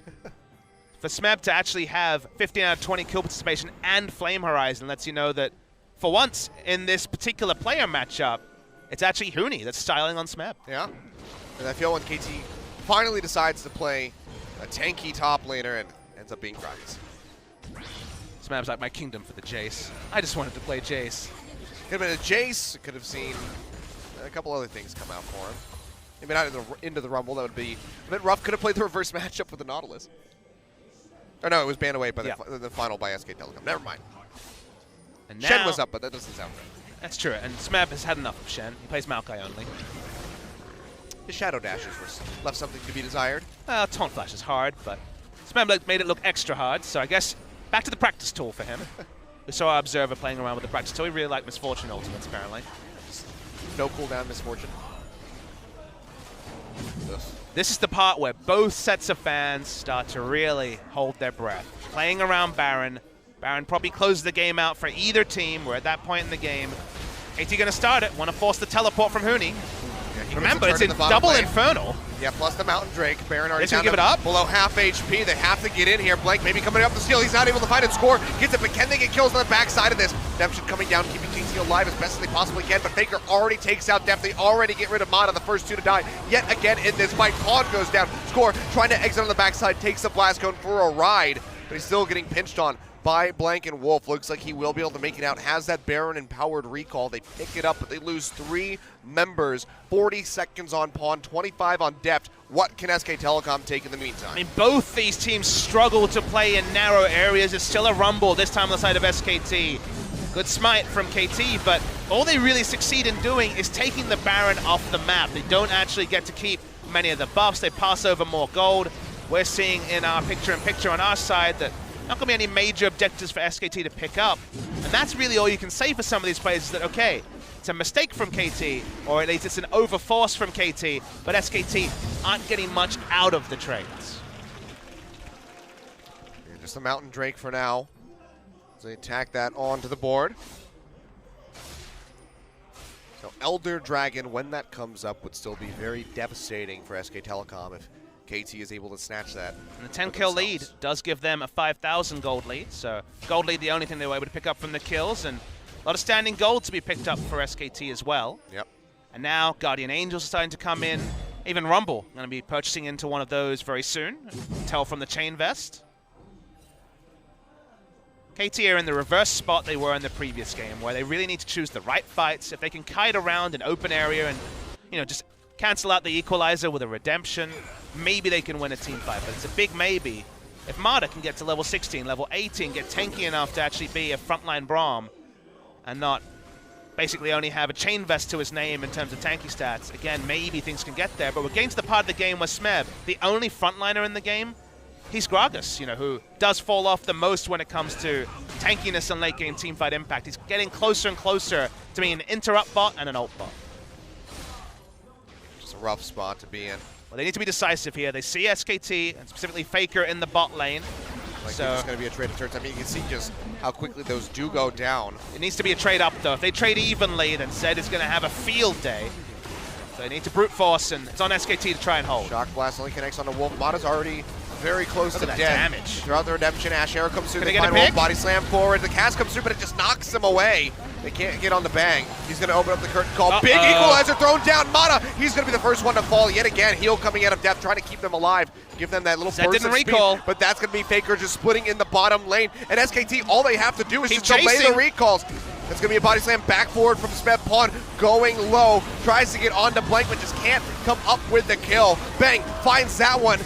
for Smeb to actually have 15 out of 20 kill participation and Flame Horizon lets you know that for once in this particular player matchup, it's actually Huni that's styling on Smeb.
Yeah, and I feel when KT finally decides to play a tanky top laner and ends up being Gragas.
Smeb's like my kingdom for the Jace. I just wanted to play Jace.
Could have been a Jace, could have seen a couple other things come out for him. Maybe not into the Rumble, that would be a bit rough. Could have played the reverse matchup with the Nautilus. Or no, it was banned away by the final by SK Telecom. Never mind.
And now,
Shen was up, but that doesn't sound right.
That's true, and Smeb has had enough of Shen. He plays Maokai only.
His Shadow Dashes left something to be desired.
Taunt Flash is hard, but Smeb made it look extra hard, so I guess back to the practice tool for him. We saw our Observer playing around with the practice tool. He really liked Misfortune ultimates, apparently.
No cooldown Misfortune. Ugh.
This is the part where both sets of fans start to really hold their breath. Playing around Baron. Baron probably closes the game out for either team. We're at that point in the game. KT going to start it. Want to force the teleport from Huni.
Yeah,
remember, it's in double lane. Infernal.
Yeah, plus the Mountain Drake. Baron already down
give it up.
Below half HP. They have to get in here. Blank maybe coming up the steal. He's not able to find it. Score. Gets it, but can they get kills on the backside of this? Redemption coming down, keeping KT alive as best as they possibly can, but Faker already takes out Def. They already get rid of Mata, the first 2 to die. Yet again in this fight, Pawn goes down. Score trying to exit on the backside, takes the blast cone for a ride, but he's still getting pinched on by Blank and Wolf. Looks like he will be able to make it out. Has that Baron empowered recall. They pick it up, but they lose 3 members. 40 seconds on Pawn, 25 on Deft. What can SK Telecom take in the meantime?
I mean, both these teams struggle to play in narrow areas. It's still a rumble, this time on the side of SKT. Good smite from KT, but all they really succeed in doing is taking the Baron off the map. They don't actually get to keep many of the buffs. They pass over more gold. We're seeing in our picture-in-picture on our side that not going to be any major objectives for SKT to pick up. And that's really all you can say for some of these players is that, okay, it's a mistake from KT, or at least it's an overforce from KT, but SKT aren't getting much out of the trades.
Just a Mountain Drake for now. So they tack that onto the board. So Elder Dragon, when that comes up, would still be very devastating for SK Telecom if KT is able to snatch that.
And the 10-kill lead does give them a 5,000 gold lead. So gold lead, the only thing they were able to pick up from the kills, and a lot of standing gold to be picked up for SKT as well.
Yep. And
now Guardian Angels are starting to come in. Even Rumble going to be purchasing into one of those very soon. Tell from the chain vest. KT are in the reverse spot they were in the previous game, where they really need to choose the right fights. If they can kite around an open area and, you know, just cancel out the equalizer with a redemption, maybe they can win a team fight, but it's a big maybe. If Marta can get to level 16, level 18, get tanky enough to actually be a frontline Braum and not basically only have a chain vest to his name in terms of tanky stats, again, maybe things can get there. But we're getting to the part of the game where Smeb, the only frontliner in the game, he's Gragas, you know, who does fall off the most when it comes to tankiness and late game teamfight impact. He's getting closer and closer to being an interrupt bot and an ult bot.
Just a rough spot to be in.
Well, they need to be decisive here. They see SKT, and specifically Faker in the bot lane.
Like
So
it's going to be a trade of turns. I mean, you can see just how quickly those do go down.
it needs to be a trade up, though. If they trade evenly, then Zed is going to have a field day. So they need to brute force, and it's on SKT to try and hold.
Shock Blast only connects on the Wolf. Mata's already very close
Look
to
at
dead.
that damage.
Throughout the redemption, Ash Arrow comes through.
Can
They
they get
find
a
Wolf,
pick?
body slam forward. The cast comes through, but it just knocks him away. They can't get on the bang. He's going to open up the curtain call. Big equalizer thrown down. Mata, he's going to be the first one to fall yet again. Heal coming out of depth, trying to keep them alive. Give them that little
Zed
burst
didn't
of
recall.
speed. But that's going to be Faker just splitting in the bottom lane. And SKT, all they have to do is
Keep
just delay
chasing.
the recalls. That's going to be a body slam back forward from Smeb. Pawn going low. Tries to get onto Blank, but just can't come up with the kill. Bang, finds that one.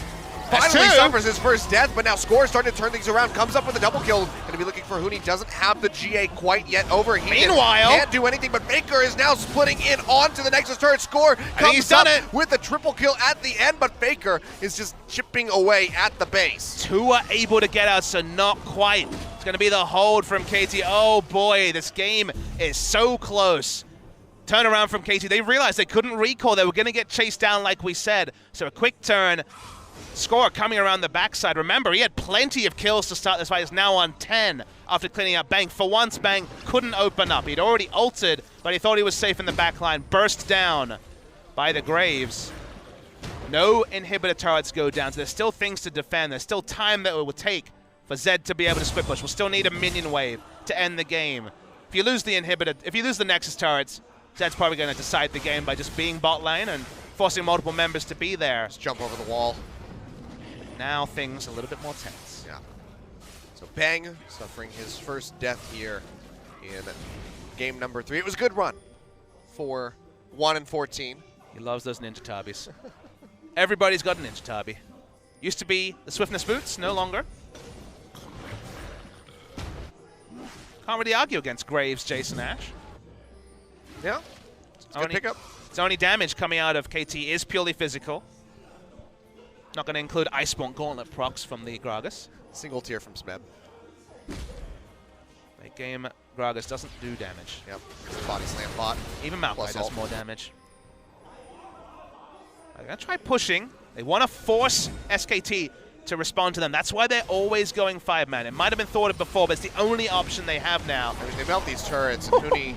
Finally suffers his first death, but now Score's starting to turn things around. Comes up with a double kill. Going to be looking for Huni. Doesn't have the GA quite yet overheated.
Meanwhile,
can't do anything, but Faker is now splitting in onto the Nexus turret. Score comes up with the triple kill at the end, but Faker is just chipping away at the base.
2 are able to get out, so not quite. It's going to be the hold from KT. Oh boy, this game is so close. Turn around from KT. They realized they couldn't recall. They were going to get chased down like we said. So a quick turn. Score coming around the backside. Remember, he had plenty of kills to start this fight. He's now on 10 after cleaning up Bang. For once, Bang couldn't open up. He'd already ulted, but he thought he was safe in the backline. Burst down by the Graves. No inhibitor turrets go down, so there's still things to defend. There's still time that it will take for Zed to be able to split push. We'll still need a minion wave to end the game. If you lose the inhibitor, if you lose the Nexus turrets, Zed's probably going to decide the game by just being bot lane and forcing multiple members to be there.
Just jump over the wall.
Now things a little bit more tense.
Yeah. So Bang suffering his first death here in game number 3. It was a good run for 1-14.
He loves those ninja tabis. Everybody's got a ninja tabi. Used to be the swiftness boots, no longer. Can't really argue against Graves, Jason Ash.
Yeah. It's a good pickup.
Its only damage coming out of KT is purely physical. Not going to include Iceborne Gauntlet procs from the Gragas.
Single tier from Smeb.
Late game, Gragas doesn't do damage.
Yep. Body slam bot.
Even Maokai
Plus
does
ult.
more damage. They're going to try pushing. They want to force SKT to respond to them. That's why they're always going 5-man. It might have been thought of before, but it's the only option they have now.
I mean, they melt these turrets, and Huni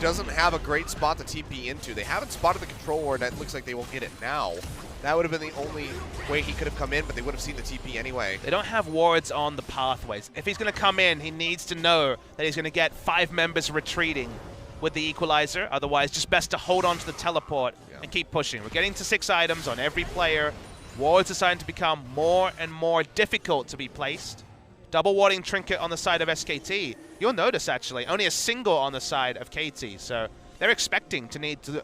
doesn't have a great spot to TP into. They haven't spotted the control ward. It looks like they will get it now. That would have been the only way he could have come in, but they would have seen the TP anyway.
They don't have wards on the pathways. If he's going to come in, he needs to know that he's going to get 5 members retreating with the equalizer. Otherwise, just best to hold on to the teleport and keep pushing. We're getting to 6 items on every player. Wards are starting to become more and more difficult to be placed. Double warding Trinket on the side of SKT. You'll notice, actually, only a single on the side of KT. So they're expecting to need to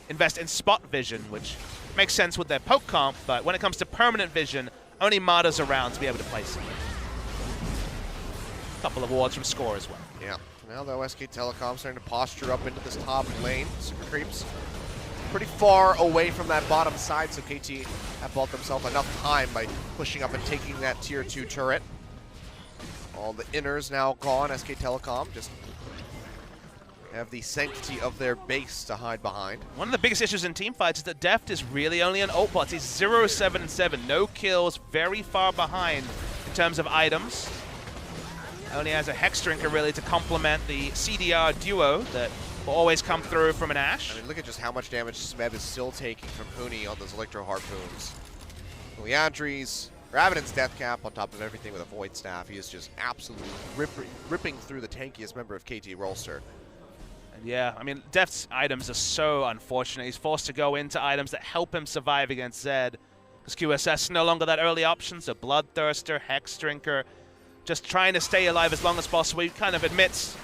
invest in spot vision, which makes sense with their poke comp, but when it comes to permanent vision, only Marta's around to be able to place it. A couple of wards from Score as well.
Yeah. Now though, SK Telecom starting to posture up into this top lane. Super Creeps pretty far away from that bottom side, so KT have bought themselves enough time by pushing up and taking that tier 2 turret. All the inners now gone. SK Telecom just have the sanctity of their base to hide behind.
One of the biggest issues in teamfights is that Deft is really only an ult bot. He's 0-7-7, no kills, very far behind in terms of items. Only has a Hex Drinker really to complement the CDR duo that will always come through from an Ashe.
I mean, look at just how much damage Smeb is still taking from Huni on those Electro Harpoons. Leandri's Ravenant's Death Cap on top of everything with a Void Staff. He is just absolutely ripping through the tankiest member of KT Rolster.
And yeah, I mean, Deft's items are so unfortunate. He's forced to go into items that help him survive against Zed. Because QSS is no longer that early option, so Bloodthirster, Hex Drinker, just trying to stay alive as long as possible. He kind of admits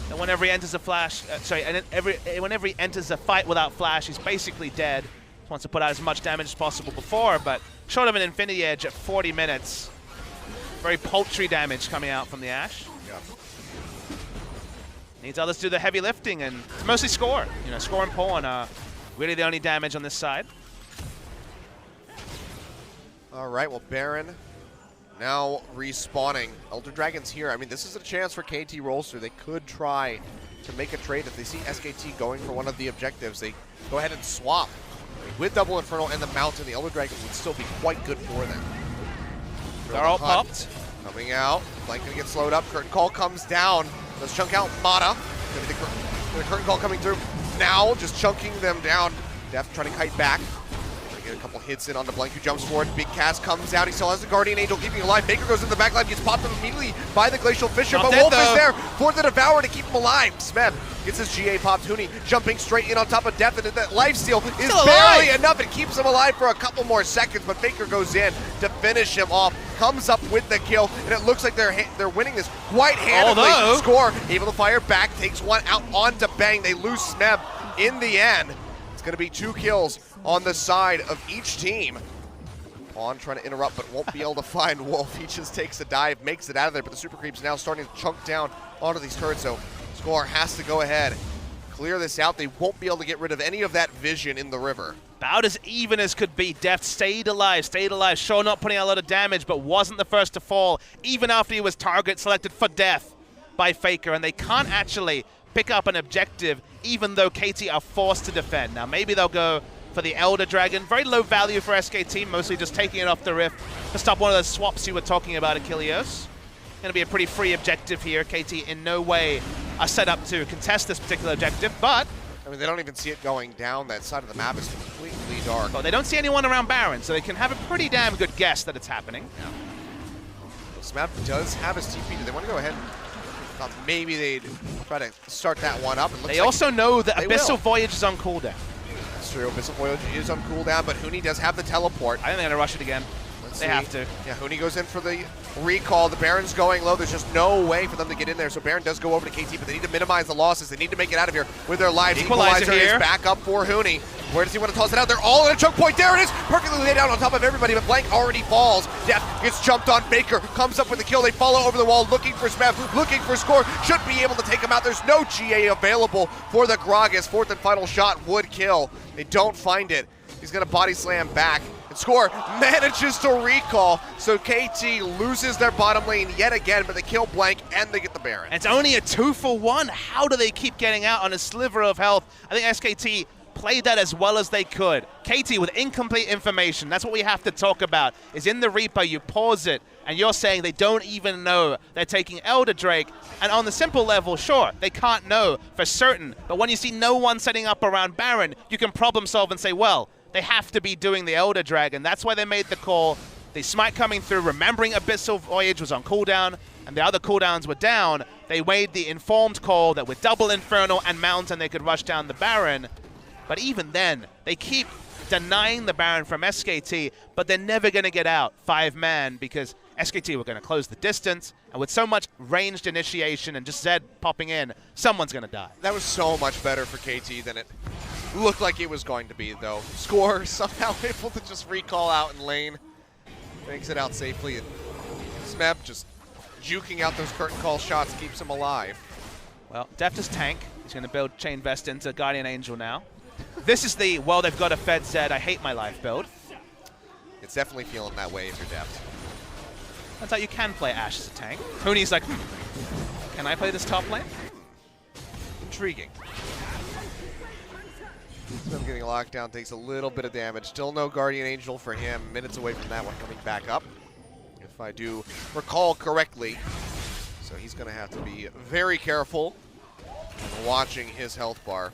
that whenever he enters a whenever he enters a fight without flash, he's basically dead. Just wants to put out as much damage as possible before, but short of an Infinity Edge at 40 minutes. Very paltry damage coming out from the Ashe.
Yeah.
Needs others to do the heavy lifting, and it's mostly Score. You know, Score and Pawn are really the only damage on this side.
All right, well, Baron now respawning. Elder Dragon's here. I mean, this is a chance for KT Rolster. They could try to make a trade. If they see SKT going for one of the objectives, they go ahead and swap. I mean, with Double Infernal and the Mountain, the Elder Dragon would still be quite good for them.
They're all popped.
Coming out. Blank gonna get slowed up. Curtain Call comes down. Let's chunk out Mata. The Curtain Call coming through now, just chunking them down. Deft trying to kite back. Get a couple hits in on the Blank, who jumps forward. Big cast comes out. He still has the Guardian Angel keeping alive. Baker goes in the back line, gets popped up immediately by the Glacial Fissure, but Wolf is there for the Devourer to keep him alive. Smeb gets his GA popped. Huni jumping straight in on top of Death, and that lifesteal is barely enough. It keeps him alive for a couple more seconds, but Baker goes in to finish him off. Comes up with the kill, and it looks like they're winning this quite handily.
Although
Score able to fire back, takes one out onto Bang. They lose Smeb in the end. It's going to be 2 kills on the side of each team. Pawn trying to interrupt, but won't be able to find Wolf. He just takes a dive, makes it out of there, but the Super Creep's now starting to chunk down onto these turrets, so Score has to go ahead, clear this out. They won't be able to get rid of any of that vision in the river.
About as even as could be. Deft stayed alive. Sure, not putting out a lot of damage, but wasn't the first to fall, even after he was target selected for death by Faker, and they can't actually pick up an objective, even though KT are forced to defend. Now, maybe they'll go for the Elder Dragon. Very low value for SKT, mostly just taking it off the Rift to stop one of those swaps you were talking about, Achilles. Going to be a pretty free objective here. KT in no way are set up to contest this particular objective, but
I mean, they don't even see it going down. That side of the map is completely dark.
Well, they don't see anyone around Baron, so they can have a pretty damn good guess that it's happening.
Yeah. Well, Smeb does have his TP. Do they want to go ahead? Thought maybe they'd try to start that one up.
They also know that Abyssal Voyage is on cooldown.
That's true. Abyssal Voyage is on cooldown, but Huni does have the teleport.
I think they're going to rush it again. They have to.
Yeah, Huni goes in for the recall. The Baron's going low. There's just no way for them to get in there. So Baron does go over to KT, but they need to minimize the losses. They need to make it out of here with their lives. Equalizer is back up for Huni. Where does he want to toss it out? They're all in a choke point. There it is. Perfectly laid down on top of everybody, but Blank already falls. Death gets jumped on. Baker comes up with the kill. They follow over the wall, looking for Smeb, looking for Score. Should be able to take him out. There's no GA available for the Gragas. Fourth and final shot would kill. They don't find it. He's going to body slam back. And Score manages to recall, so KT loses their bottom lane yet again, but they kill Blank and they get the Baron.
It's only a 2-for-1. How do they keep getting out on a sliver of health? I think SKT played that as well as they could. KT with incomplete information. That's what we have to talk about. Is in the replay, you pause it, and you're saying they don't even know they're taking Elder Drake. And on the simple level, sure, they can't know for certain. But when you see no one setting up around Baron, you can problem solve and say, well, they have to be doing the Elder Dragon. That's why they made the call. The smite coming through, remembering Abyssal Voyage was on cooldown, and the other cooldowns were down. They made the informed call that with double Infernal and Mountain, they could rush down the Baron. But even then, they keep denying the Baron from SKT, but they're never going to get out 5-man because SKT were going to close the distance, and with so much ranged initiation and just Zed popping in, someone's going to die.
That was so much better for KT than it looked like it was going to be, though. Score somehow able to just recall out in lane. Makes it out safely, and Smeb just juking out those curtain call shots keeps him alive.
Well, Deft is tank. He's going to build Chain Vest into Guardian Angel now. This is the, well, they've got a Fed Zed, I hate my life build.
It's definitely feeling that way if you're Deft.
Turns out you can play Ashe as a tank. Hooney's like, can I play this top lane?
Intriguing. Smeb getting locked down, takes a little bit of damage. Still no Guardian Angel for him. Minutes away from that one coming back up, if I do recall correctly. So he's going to have to be very careful watching his health bar.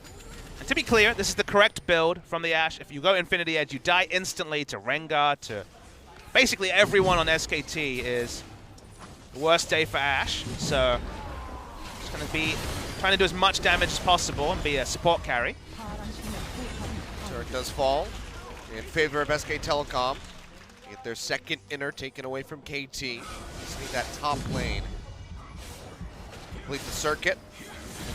And to be clear, this is the correct build from the Ashe. If you go Infinity Edge, you die instantly to Rengar, to basically everyone on SKT. Is the worst day for Ashe. So just going to be trying to do as much damage as possible and be a support carry.
Turret does fall in favor of SK Telecom. Get their second inner taken away from KT. Just need that top lane. Complete the circuit.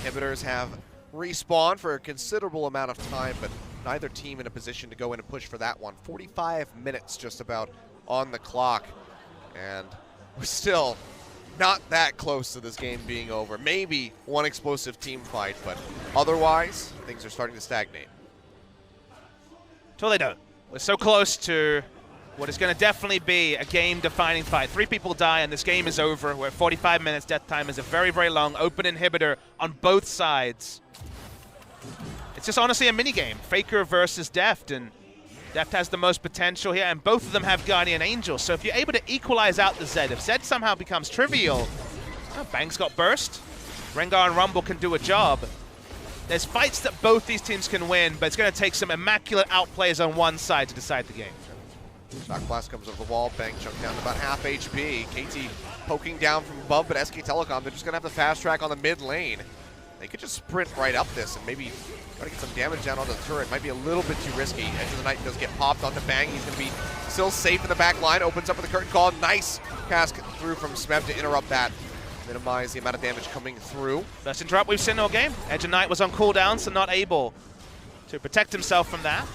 Inhibitors have respawned for a considerable amount of time, but neither team in a position to go in and push for that one. 45 minutes just about on the clock, and we're still not that close to this game being over. Maybe one explosive team fight, but otherwise, things are starting to stagnate.
Until they don't. We're so close to what is going to definitely be a game-defining fight. 3 people die, and this game is over. We're at 45 minutes. Death time is a very, very long open inhibitor on both sides. It's just honestly a mini-game. Faker versus Deft, and Deft has the most potential here, and both of them have Guardian Angel. So if you're able to equalize out the Zed, if Zed somehow becomes trivial, oh, Bang's got burst. Rengar and Rumble can do a job. There's fights that both these teams can win, but it's going to take some immaculate outplays on one side to decide the game.
Shock Blast comes over the wall, Bang chunked down to about half HP. KT poking down from above, but SK Telecom, they're just going to have the fast track on the mid lane. They could just sprint right up this and maybe try to get some damage down onto the turret. Might be a little bit too risky. Edge of the Night does get popped onto Bang. He's going to be still safe in the back line. Opens up with a curtain call. Nice cast through from Smeb to interrupt that. Minimize the amount of damage coming through.
Best interrupt we've seen all game. Edge of Night was on cooldown, so not able to protect himself from that.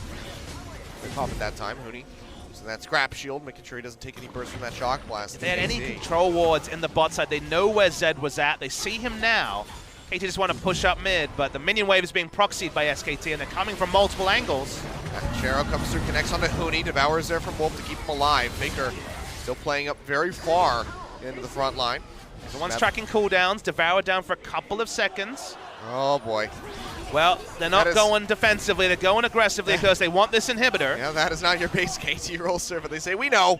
Good pop at that time, Hooney. So that scrap shield, making sure he doesn't take any burst from that shock blast.
If they had any control wards in the bot side, they know where Zed was at. They see him now. KT just want to push up mid, but the minion wave is being proxied by SKT, and they're coming from multiple angles.
Chero comes through, connects onto Hooney, devours there from Wolf to keep him alive. Faker still playing up very far into the front line.
The one's tracking cooldowns, Devour down for a couple of seconds.
Oh boy.
Well, they're not going defensively, they're going aggressively because they want this inhibitor.
Yeah, that is not your base KT Rolster, but they say, we know.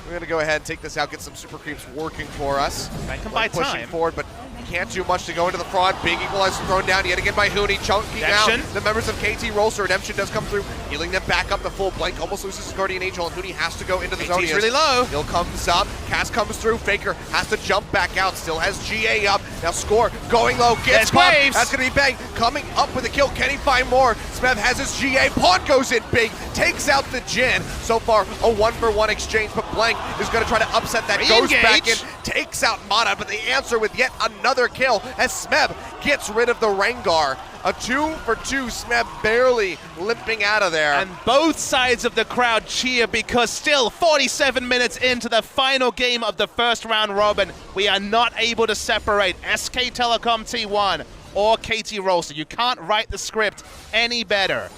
We're going to go ahead and take this out, get some super creeps working for us.
Right, come by
pushing
time.
forward, but can't do much to go into the front. Big equalizer thrown down yet again by Hooney, chunking out the members of KT Rolster. Redemption does come through, healing them back up the full. Blank almost loses his Guardian Angel, and Hooney has to go into the zone.
He's really low.
Heal comes up, cast comes through, Faker has to jump back out, still has GA up. Now Score going low, gets popped. That's going to be Bang coming up with a kill. Can he find more? Smeb has his GA, Pawn goes in big, takes out the Jhin. So far, a 1-for-1 exchange, but Blank is going to try to upset that. Goes back in, takes out Mata, but the answer with yet another kill as Smeb gets rid of the Rengar. A 2-for-2, Smeb barely limping out of there.
And both sides of the crowd cheer because still 47 minutes into the final game of the first round robin, we are not able to separate SK Telecom T1 or KT Rolster. You can't write the script any better.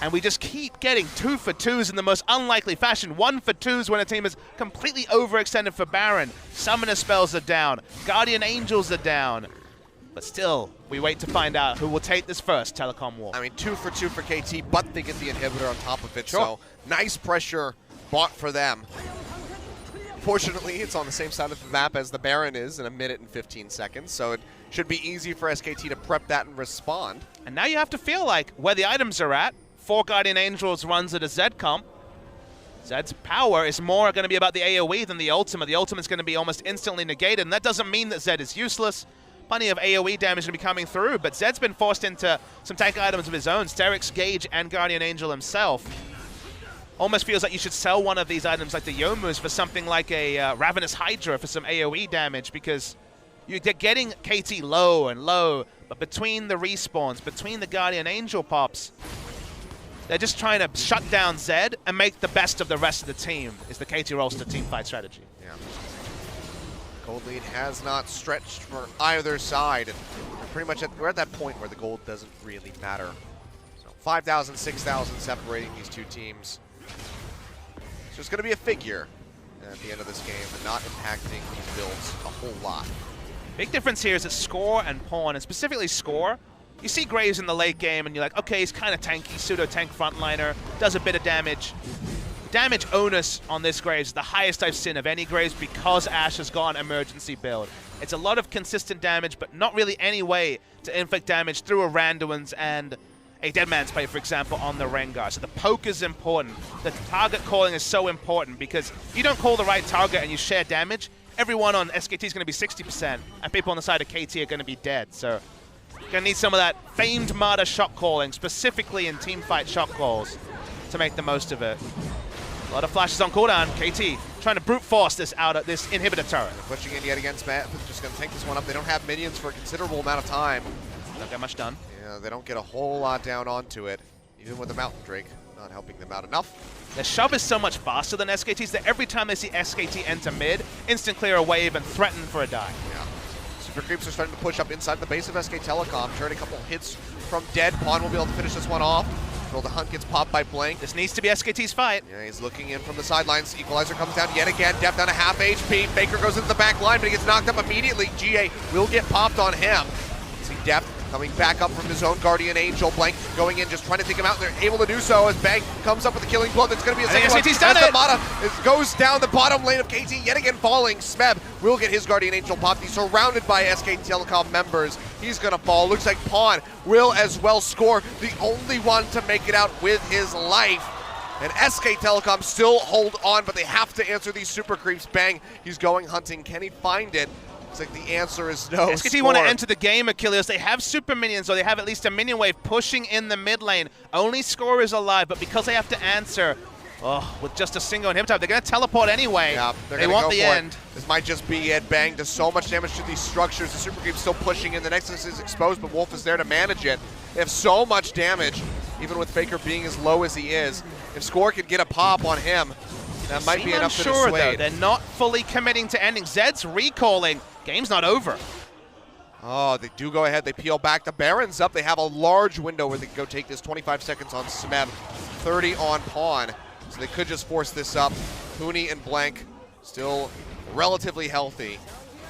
And we just keep getting 2-for-2s in the most unlikely fashion. 1-for-2s when a team is completely overextended for Baron. Summoner spells are down. Guardian Angels are down. But still, we wait to find out who will take this first Telecom war.
I mean, 2-for-2 for KT, but they get the inhibitor on top of it. So nice pressure bought for them. Fortunately, it's on the same side of the map as the Baron is in 1 minute and 15 seconds. So it should be easy for SKT to prep that and respond.
And now you have to feel like where the items are at. 4 Guardian Angels runs at a Zed comp. Zed's power is more going to be about the AoE than the ultimate. The ultimate's going to be almost instantly negated, and that doesn't mean that Zed is useless. Plenty of AoE damage going to be coming through, but Zed's been forced into some tank items of his own, Sterix, Gage, and Guardian Angel himself. almost feels like you should sell one of these items like the Youmu's for something like a Ravenous Hydra for some AoE damage, because you're getting KT low and low, but between the respawns, between the Guardian Angel pops, they're just trying to shut down Zed and make the best of the rest of the team, is the KT Rolster team fight strategy.
Yeah. Gold lead has not stretched for either side, and we're at that point where the gold doesn't really matter. So 5,000, 6,000 separating these two teams. It's just going to be a figure at the end of this game and not impacting these builds a whole lot.
Big difference here is that Score and Pawn, and specifically Score, you see Graves in the late game and you're like, okay, he's kind of tanky, pseudo-tank frontliner, does a bit of damage. Damage onus on this Graves is the highest I've seen of any Graves because Ashe has gone emergency build. It's a lot of consistent damage, but not really any way to inflict damage through a Randuin's and a Dead Man's Play, for example, on the Rengar. So the poke is important. The target calling is so important because if you don't call the right target and you share damage, everyone on SKT is going to be 60%, and people on the side of KT are going to be dead. So you're going to need some of that famed Martyr shot calling, specifically in teamfight shot calls, to make the most of it. A lot of flashes on cooldown. KT trying to brute force this out of this inhibitor turret.
They're pushing in yet again. Smash just going to take this one up. They don't have minions for a considerable amount of time.
Don't get much done.
Yeah, they don't get a whole lot down onto it, even with the Mountain Drake not helping them out enough.
The shove is so much faster than SKT's that every time they see SKT enter mid, instant clear a wave and threaten for a die.
Yeah. Super Creeps are starting to push up inside the base of SK Telecom. Turn a couple hits from Dead. Pawn will be able to finish this one off. The hunt gets popped by Blank.
This needs to be SKT's fight.
Yeah, he's looking in from the sidelines. Equalizer comes down yet again. Deft down to half HP. Faker goes into the back line, but he gets knocked up immediately. GA will get popped on him. See Deft coming back up from his own Guardian Angel. Blank going in, just trying to take him out. They're able to do so as Bang comes up with a killing blow. That's going to be a second one.
SKT's done it.
The Mata goes down the bottom lane of KT, yet again falling. Smeb will get his Guardian Angel popped. He's surrounded by SK Telecom members. He's going to fall. Looks like Pawn will as well score. The only one to make it out with his life. And SK Telecom still hold on, but they have to answer these super creeps. Bang, he's going hunting. Can he find it? Looks like the answer is no.
SKT want to enter the game, Achilles. They have super minions, or they have at least a minion wave pushing in the mid lane. Only Score is alive, but because they have to answer with just a single inhibitor, they're going to teleport anyway.
Yeah,
they want the end.
This might just be it. Bang does so much damage to these structures. The super creep's still pushing in. The Nexus is exposed, but Wolf is there to manage it. They have so much damage, even with Faker being as low as he is. If Score could get a pop on him, that might be enough to dissuade.
Though. They're not fully committing to ending. Zed's recalling. Game's not over.
Oh, they do go ahead. They peel back. The Baron's up. They have a large window where they can go take this. 25 seconds on Smeb, 30 on Pawn. So they could just force this up. Huni and Blank still relatively healthy.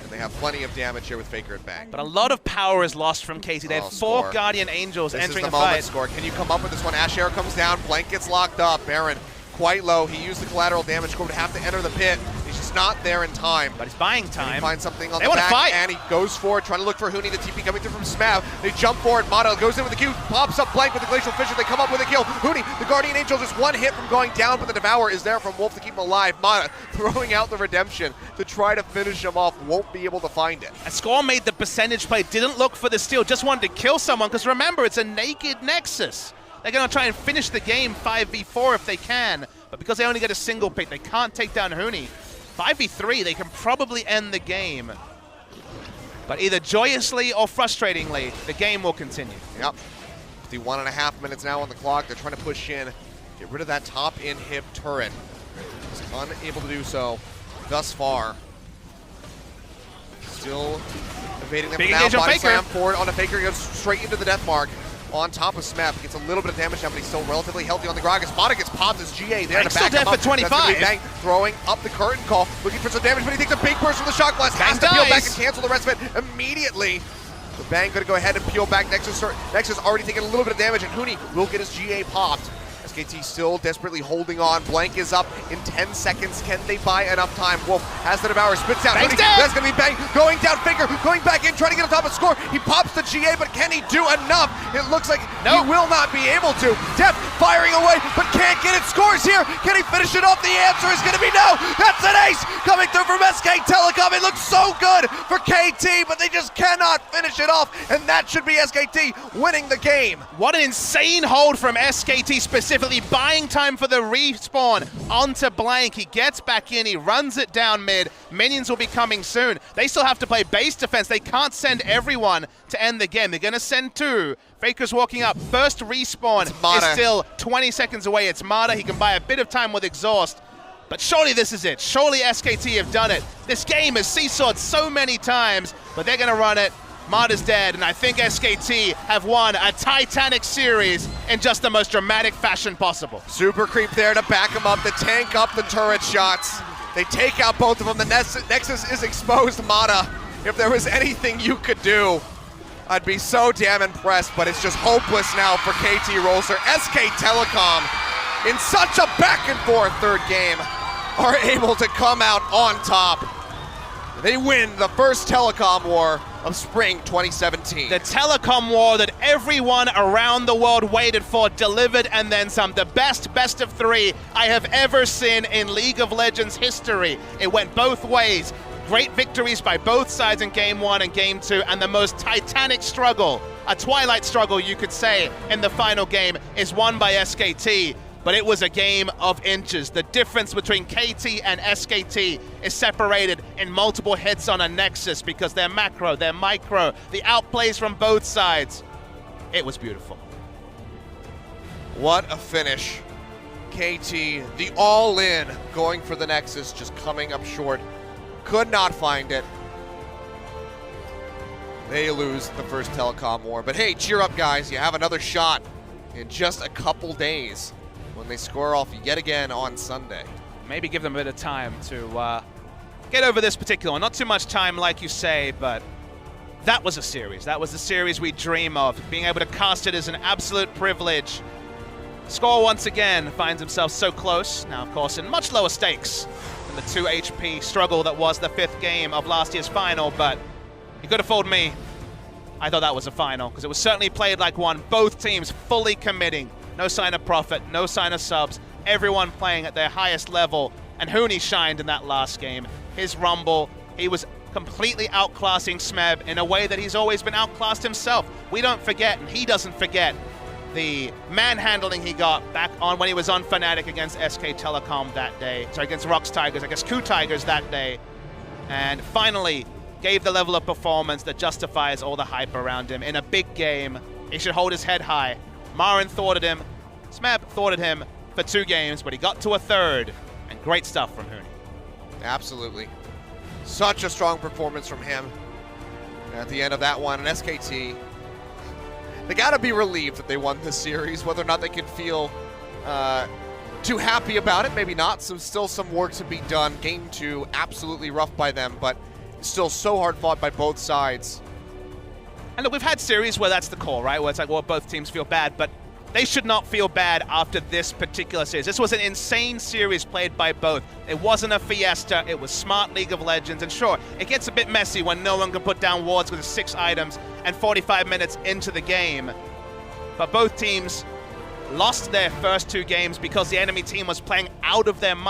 And they have plenty of damage here with Faker and Bang.
But a lot of power is lost from KT. They have four Guardian Angels entering the fight.
Score. Can you come up with this one? Ashe Arrow comes down. Blank gets locked up. Baron quite low. He used the collateral damage. Score would have to enter the pit. He's just not there in time.
But he's buying time.
He finds something on the back,
fight.
And he goes for it, trying to look for Huni. The TP coming through from Smav. They jump for it. Mata goes in with the Q, pops up Blank with the Glacial Fissure. They come up with a kill. Huni, the Guardian Angel, just one hit from going down, but the Devour is there from Wolf to keep him alive. Mata throwing out the Redemption to try to finish him off. Won't be able to find it.
And Score made the percentage play. Didn't look for the steal. Just wanted to kill someone, because remember, it's a naked Nexus. They're going to try and finish the game 5v4 if they can. But because they only get a single pick, they can't take down Huni. 5v3, they can probably end the game. But either joyously or frustratingly, the game will continue.
Yep. 51.5 minutes now on the clock. They're trying to push in, get rid of that top inhib turret. Just unable to do so thus far. Still evading them.
Big
now.
engage on
Body
Faker.
slam forward on a Faker. He goes straight into the death mark. On top of Smap, gets a little bit of damage now, but he's still relatively healthy on the Gragas. Mata gets popped as GA there to back him up.
For 25.
That's gonna be Bang throwing up the curtain call, looking for some damage, but he takes a big burst from the shock blast. Has to peel back and cancel the rest of it immediately. The Bang gonna go ahead and peel back. Nexus already taking a little bit of damage, and Huni will get his GA popped. SKT still desperately holding on. Blank is up in 10 seconds. Can they buy enough time? Wolf has the Devour, spits out. That's going to be Bang going down. Faker going back in, trying to get on top of Score. He pops the GA, but can he do enough? It looks like he will not be able to. Deft firing away, but can't get it. Scores here. Can he finish it off? The answer is going to be no. That's an ace coming through from SK Telecom. It looks so good for KT, but they just cannot finish it off, and that should be SKT winning the game.
What an insane hold from SKT specifically. specifically buying time for the respawn onto Blank. He gets back in, he runs it down mid. Minions will be coming soon. They still have to play base defense. They can't send everyone to end the game. They're going to send 2. Faker's walking up. First respawn is still 20 seconds away. It's Mata. He can buy a bit of time with exhaust. But surely this is it. Surely SKT have done it. This game has seesawed so many times, but they're going to run it. Mata's dead, and I think SKT have won a Titanic series in just the most dramatic fashion possible.
Super creep there to back him up, to tank up the turret shots. They take out both of them. The Nexus is exposed, Mata. If there was anything you could do, I'd be so damn impressed, but it's just hopeless now for KT Rolster. SK Telecom, in such a back and forth third game, are able to come out on top. They win the first Telecom war of spring 2017.
The Telecom war that everyone around the world waited for, delivered and then some. The best of 3 I have ever seen in League of Legends history. It went both ways. Great victories by both sides in Game 1 and Game 2, and the most titanic struggle, a twilight struggle you could say, in the final game is won by SKT. But it was a game of inches. The difference between KT and SKT is separated in multiple hits on a Nexus because they're macro, they're micro, the outplays from both sides. It was beautiful.
What a finish. KT, the all-in, going for the Nexus, just coming up short. Could not find it. They lose the first Telecom war. But hey, cheer up, guys. You have another shot in just a couple days when they score off yet again on Sunday.
Maybe give them a bit of time to get over this particular one. Not too much time, like you say, but that was a series. That was the series we dream of. Being able to cast it is an absolute privilege. Score once again finds himself so close. Now, of course, in much lower stakes than the 2 HP struggle that was the 5th game of last year's final, but you could have fooled me. I thought that was a final, because it was certainly played like one. Both teams fully committing. No sign of profit, no sign of subs. Everyone playing at their highest level. And Hooney shined in that last game. His Rumble, he was completely outclassing Smeb in a way that he's always been outclassed himself. We don't forget, and he doesn't forget, the manhandling he got back on when he was on Fnatic against SK Telecom that day. Sorry, against Rox Tigers, I guess Coup Tigers that day. And finally gave the level of performance that justifies all the hype around him. In a big game, he should hold his head high. Marin thwarted him, Smeb thwarted him for 2 games, but he got to a 3rd, and great stuff from Hooney.
Absolutely. Such a strong performance from him at the end of that one. And SKT, they got to be relieved that they won this series. Whether or not they can feel too happy about it, maybe not. Still some work to be done. Game 2, absolutely rough by them, but still so hard fought by both sides.
And look, we've had series where that's the call, right? Where it's like, well, both teams feel bad, but they should not feel bad after this particular series. This was an insane series played by both. It wasn't a fiesta, it was smart League of Legends, and sure, it gets a bit messy when no one can put down wards with 6 items and 45 minutes into the game. But both teams lost their first 2 games because the enemy team was playing out of their mind.